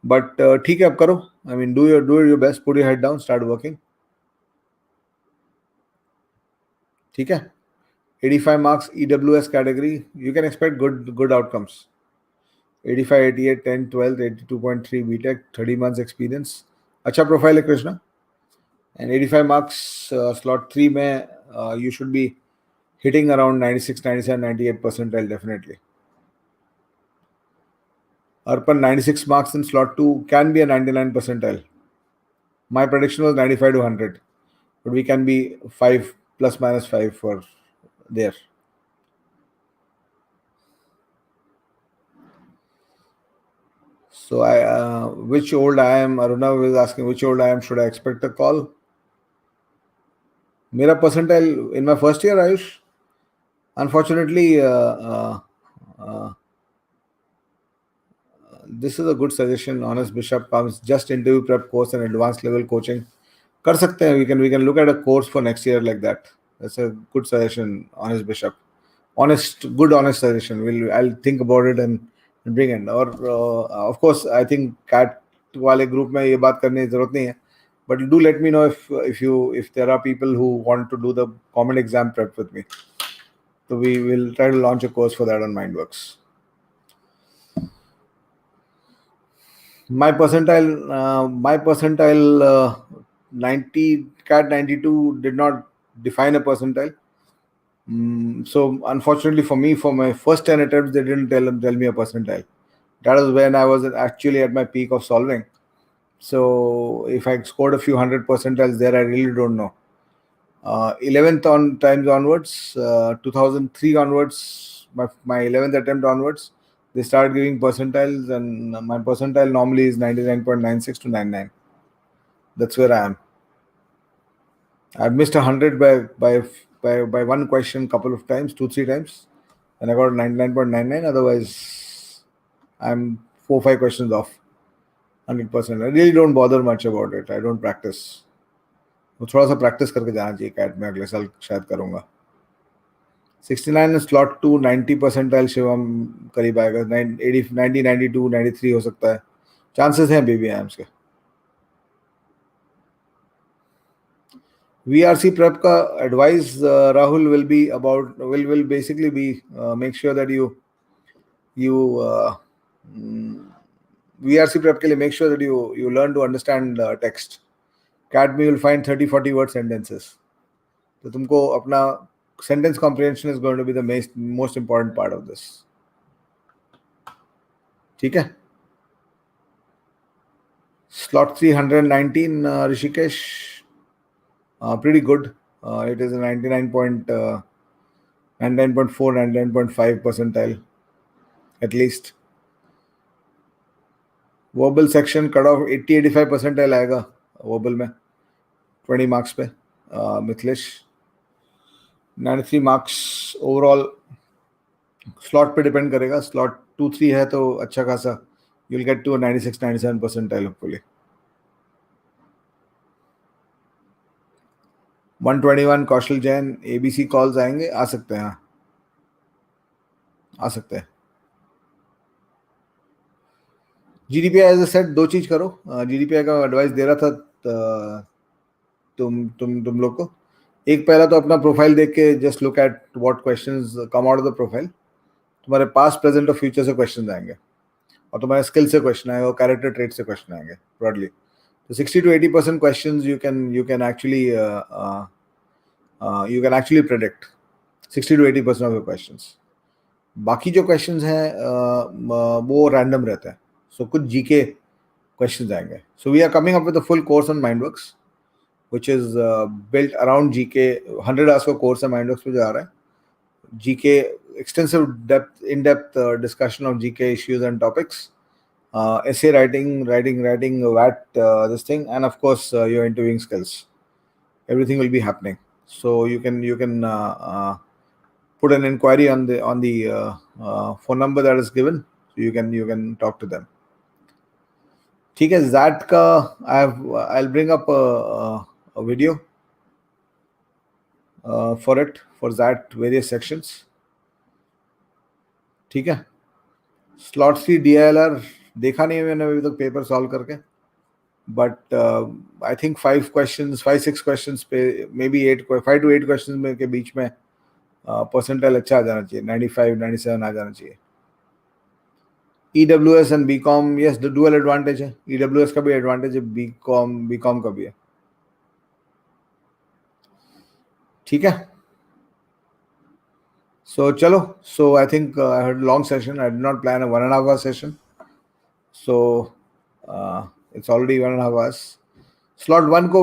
But ठीक है, अब करो. I mean, do your best. Put your head down. Start working. ठीक है. 85 marks EWS category. You can expect good outcomes. 85, 88, 10, 12, 82.3 BTech, 30 months experience. अच्छा profile है Krishna. And 85 marks slot 3 में you should be hitting around 96, 97, 98 percentile definitely. Arpan, 96 marks in slot 2 can be a 99 percentile. My prediction was 95 to 100, but we can be 5 plus minus 5 for there. So which old I am? Aruna was asking which old I am. Should I expect a call? Mera percentile in my first year, Ayush. Unfortunately, this is a good suggestion. Honest Bishop comes just interview prep course and advanced level coaching. कर सकते हैं. We can look at a course for next year like that. That's a good suggestion, Honest Bishop. Honest suggestion. I'll think about it and bring it. Or of course, I think CAT वाले group में ये बात करने की जरूरत नहीं है. But do let me know if there are people who want to do the common exam prep with me. So we will try to launch a course for that on Mindworks. My percentile 90, CAT 92 did not define a percentile. So unfortunately for me, for my first 10 attempts, they didn't tell me a percentile. That was when I was actually at my peak of solving. So if I scored a few hundred percentiles there, I really don't know. 11th times onwards, 2003 onwards, my 11th attempt onwards, they started giving percentiles, and my percentile normally is 99.96 to 99. That's where I am. I've missed 100 by one question couple of times, 2-3 times, and I got 99.99. Otherwise, I'm 4-5 questions off 100%. I really don't bother much about it. I don't practice. वो थोड़ा सा practice करके जाना चाहिए cat में. अगले साल शायद करूंगा. 69 स्लॉट 2 90 परसेंटाइल शिवम करीब आएगा. 90, 92, 93 हो सकता है. चांसेस हैं बेबी एम्स के. VRC prep का advice, Rahul, will basically be make sure that you VRC prep के लिए make sure that you learn to understand text. CAT में you'll find 30-40 word sentences. तो तुमको अपना sentence comprehension is going to be the most important part of this. ठीक है. Slot 319, Rishikesh. Pretty good. It is a 99.4, 99.5 percentile at least. Verbal section cut off 80-85 percentile आएगा verbal में 20 marks पे. Mithilesh 93 marks overall. slot पे depend करेगा. slot 2-3 है तो अच्छा खासा you'll get to a 96-97 percentile hopefully. 121 Kaushal Jain. ABC calls आएंगे. आ सकते हैं. आ सकते हैं. GD-PI एज अ सेट दो चीज करो. GD-PI का एडवाइस दे रहा था तुम लोग को. एक पहला तो अपना प्रोफाइल देख के just look at what questions come out of the profile. तुम्हारे पास्ट प्रेजेंट और फ्यूचर से क्वेश्चन आएंगे और तुम्हारे स्किल से क्वेश्चन आएंगे और कैरेक्टर ट्रेट से क्वेश्चन आएंगे ब्रॉडली. तो 60 to 80% questions you can actually predict 60 to 80% of your questions. बाकी जो क्वेश्चंस हैं वो रैंडम रहते हैं. सो कुछ जीके क्वेश्चंस आएंगे. So we are coming up with a full course on Mindworks which is built around GK. 100 hours का course है माइंडवर्क्स पे जो आ रहा है. GK extensive in-depth discussion of GK issues and topics, essay writing, VAT, this thing, and of course your interviewing skills. Everything will be happening. So you can put an inquiry on the phone number that is given. So you can talk to them. ठीक है. ZAT का I'll bring up a video for that various sections. ठीक है. Slot 3 DILR देखा नहीं है मैंने अभी तक पेपर सॉल्व करके, बट आई थिंक 5-6 क्वेश्चंस पे मे बी 5 to 8 क्वेश्चंस में के बीच में परसेंटाइल अच्छा आ जाना चाहिए. 95-97 आ जाना चाहिए. EWS and BCom, yes, the dual advantage है. EWS का भी एडवांटेज है, BCom का भी है. ठीक है. So chalo. So I think I had a long session. I did not plan a 1.5 hour session. So it's already 1.5 hours. Slot 1 को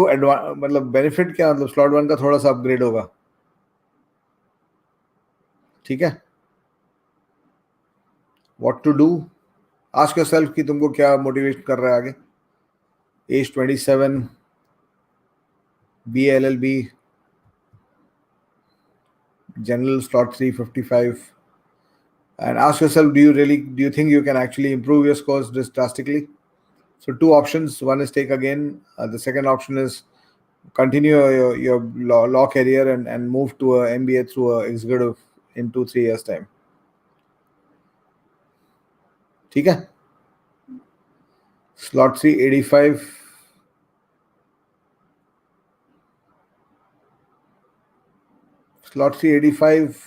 मतलब बेनिफिट क्या, मतलब स्लॉट 1 का थोड़ा सा अपग्रेड होगा. ठीक है. What to do, ask yourself कि तुमको क्या मोटिवेट कर रहा है आगे. Age 27, BA LLB, general slot 355, and ask yourself, do you think you can actually improve your scores this drastically? So 2 options. One is take again. The second option is continue your law career and move to a MBA through a executive in 2-3 years time. ठीक है. Slot 385, slot 385,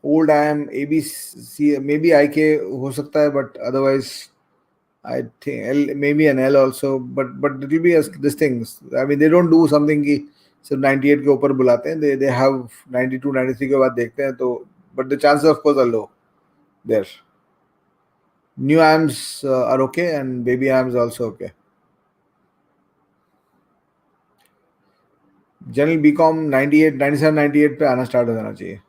old IM, ABC, maybe IK हो सकता है, but otherwise I think L, maybe an L also, but it will be this things. I mean, they don't do something कि सिर्फ 98 के ऊपर बुलाते हैं. They have 92-93 के बाद देखते हैं. तो but the chances of course are low there. New AMs are okay and baby AMs also okay. General BCom 98, 97, 98 पे आना स्टार्ट हो जाना चाहिए.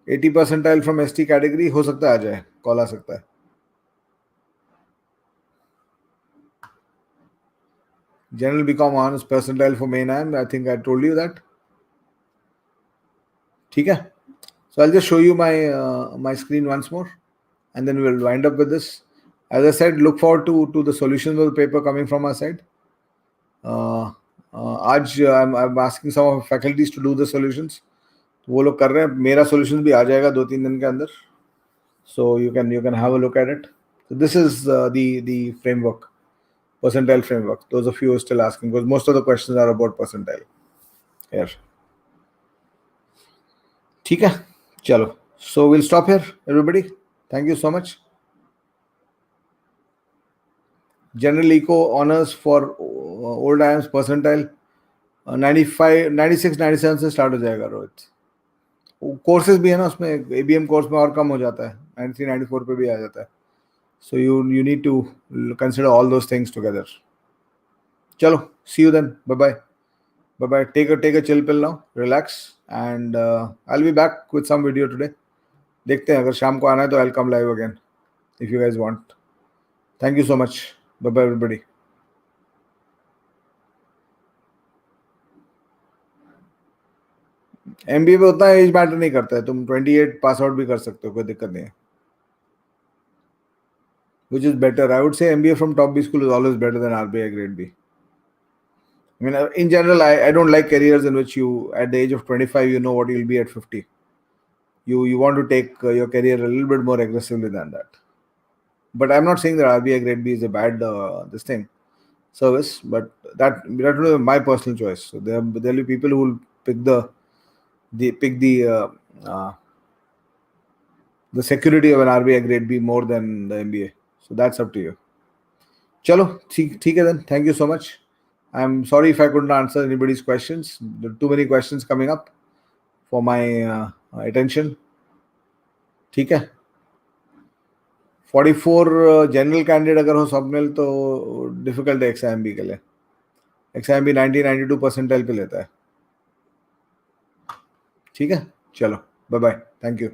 80 परसेंटाइल फ्रॉम ST कैटेगरी हो सकता है आ जाए, कॉल आ सकता है. General BCom honours percentile for main AM, I think I told you that. ठीक है. So I'll just show you my screen once more, and then we'll wind up with this. As I said, look forward to the solutions of the paper coming from our side. आज I'm asking some of the faculties to do the solutions. वो लोग कर रहे हैं. मेरा solutions भी आ जाएगा 2-3 दिन के अंदर. So you can have a look at it. So this is the framework, percentile framework. Those of you who are still asking, because most of the questions are about percentile here. ठीक है. चलो. So we'll stop here, everybody. Thank you so much. General Eco honors for old IMs percentile 95, 96, 97 से start हो जाएगा Rohit. Courses भी है ना उसमें. ABM कोर्स में और कम हो जाता है, 93, 94 पे भी आ जाता है. So you need to consider all those things together. चलो, see you then. Bye bye. Take a chill pill now. Relax, and I'll be back with some video today. देखते हैं, अगर शाम को आना है तो I'll come live again if you guys want. Thank you so much. Bye bye everybody. MBA पे उतना एज मैटर नहीं करता है. तुम 28 पास आउट भी कर सकते हो, कोई दिक्कत नहीं है. Which is better? I would say MBA from top B school is always better than RBI grade B. I mean, in general, I don't like careers in which you, at the age of 25, you know what you'll be at 50. you want to take your career a little bit more aggressively than that. But I'm not saying that RBI Grade B is a bad this thing service, but that will be my personal choice. So there'll be people who will pick uh, the security of an RBI Grade B more than the MBA. So that's up to you. Chalo, ठीक है then. Thank you so much. I'm sorry if I couldn't answer anybody's questions. There are too many questions coming up for my attention. ठीक है. 44 general candidate अगर हो स्वप्निल तो difficult है XIMB के लिए. XIMB 90-92 परसेंटाइल पे लेता है. ठीक है, चलो, बाय बाय, थैंक यू.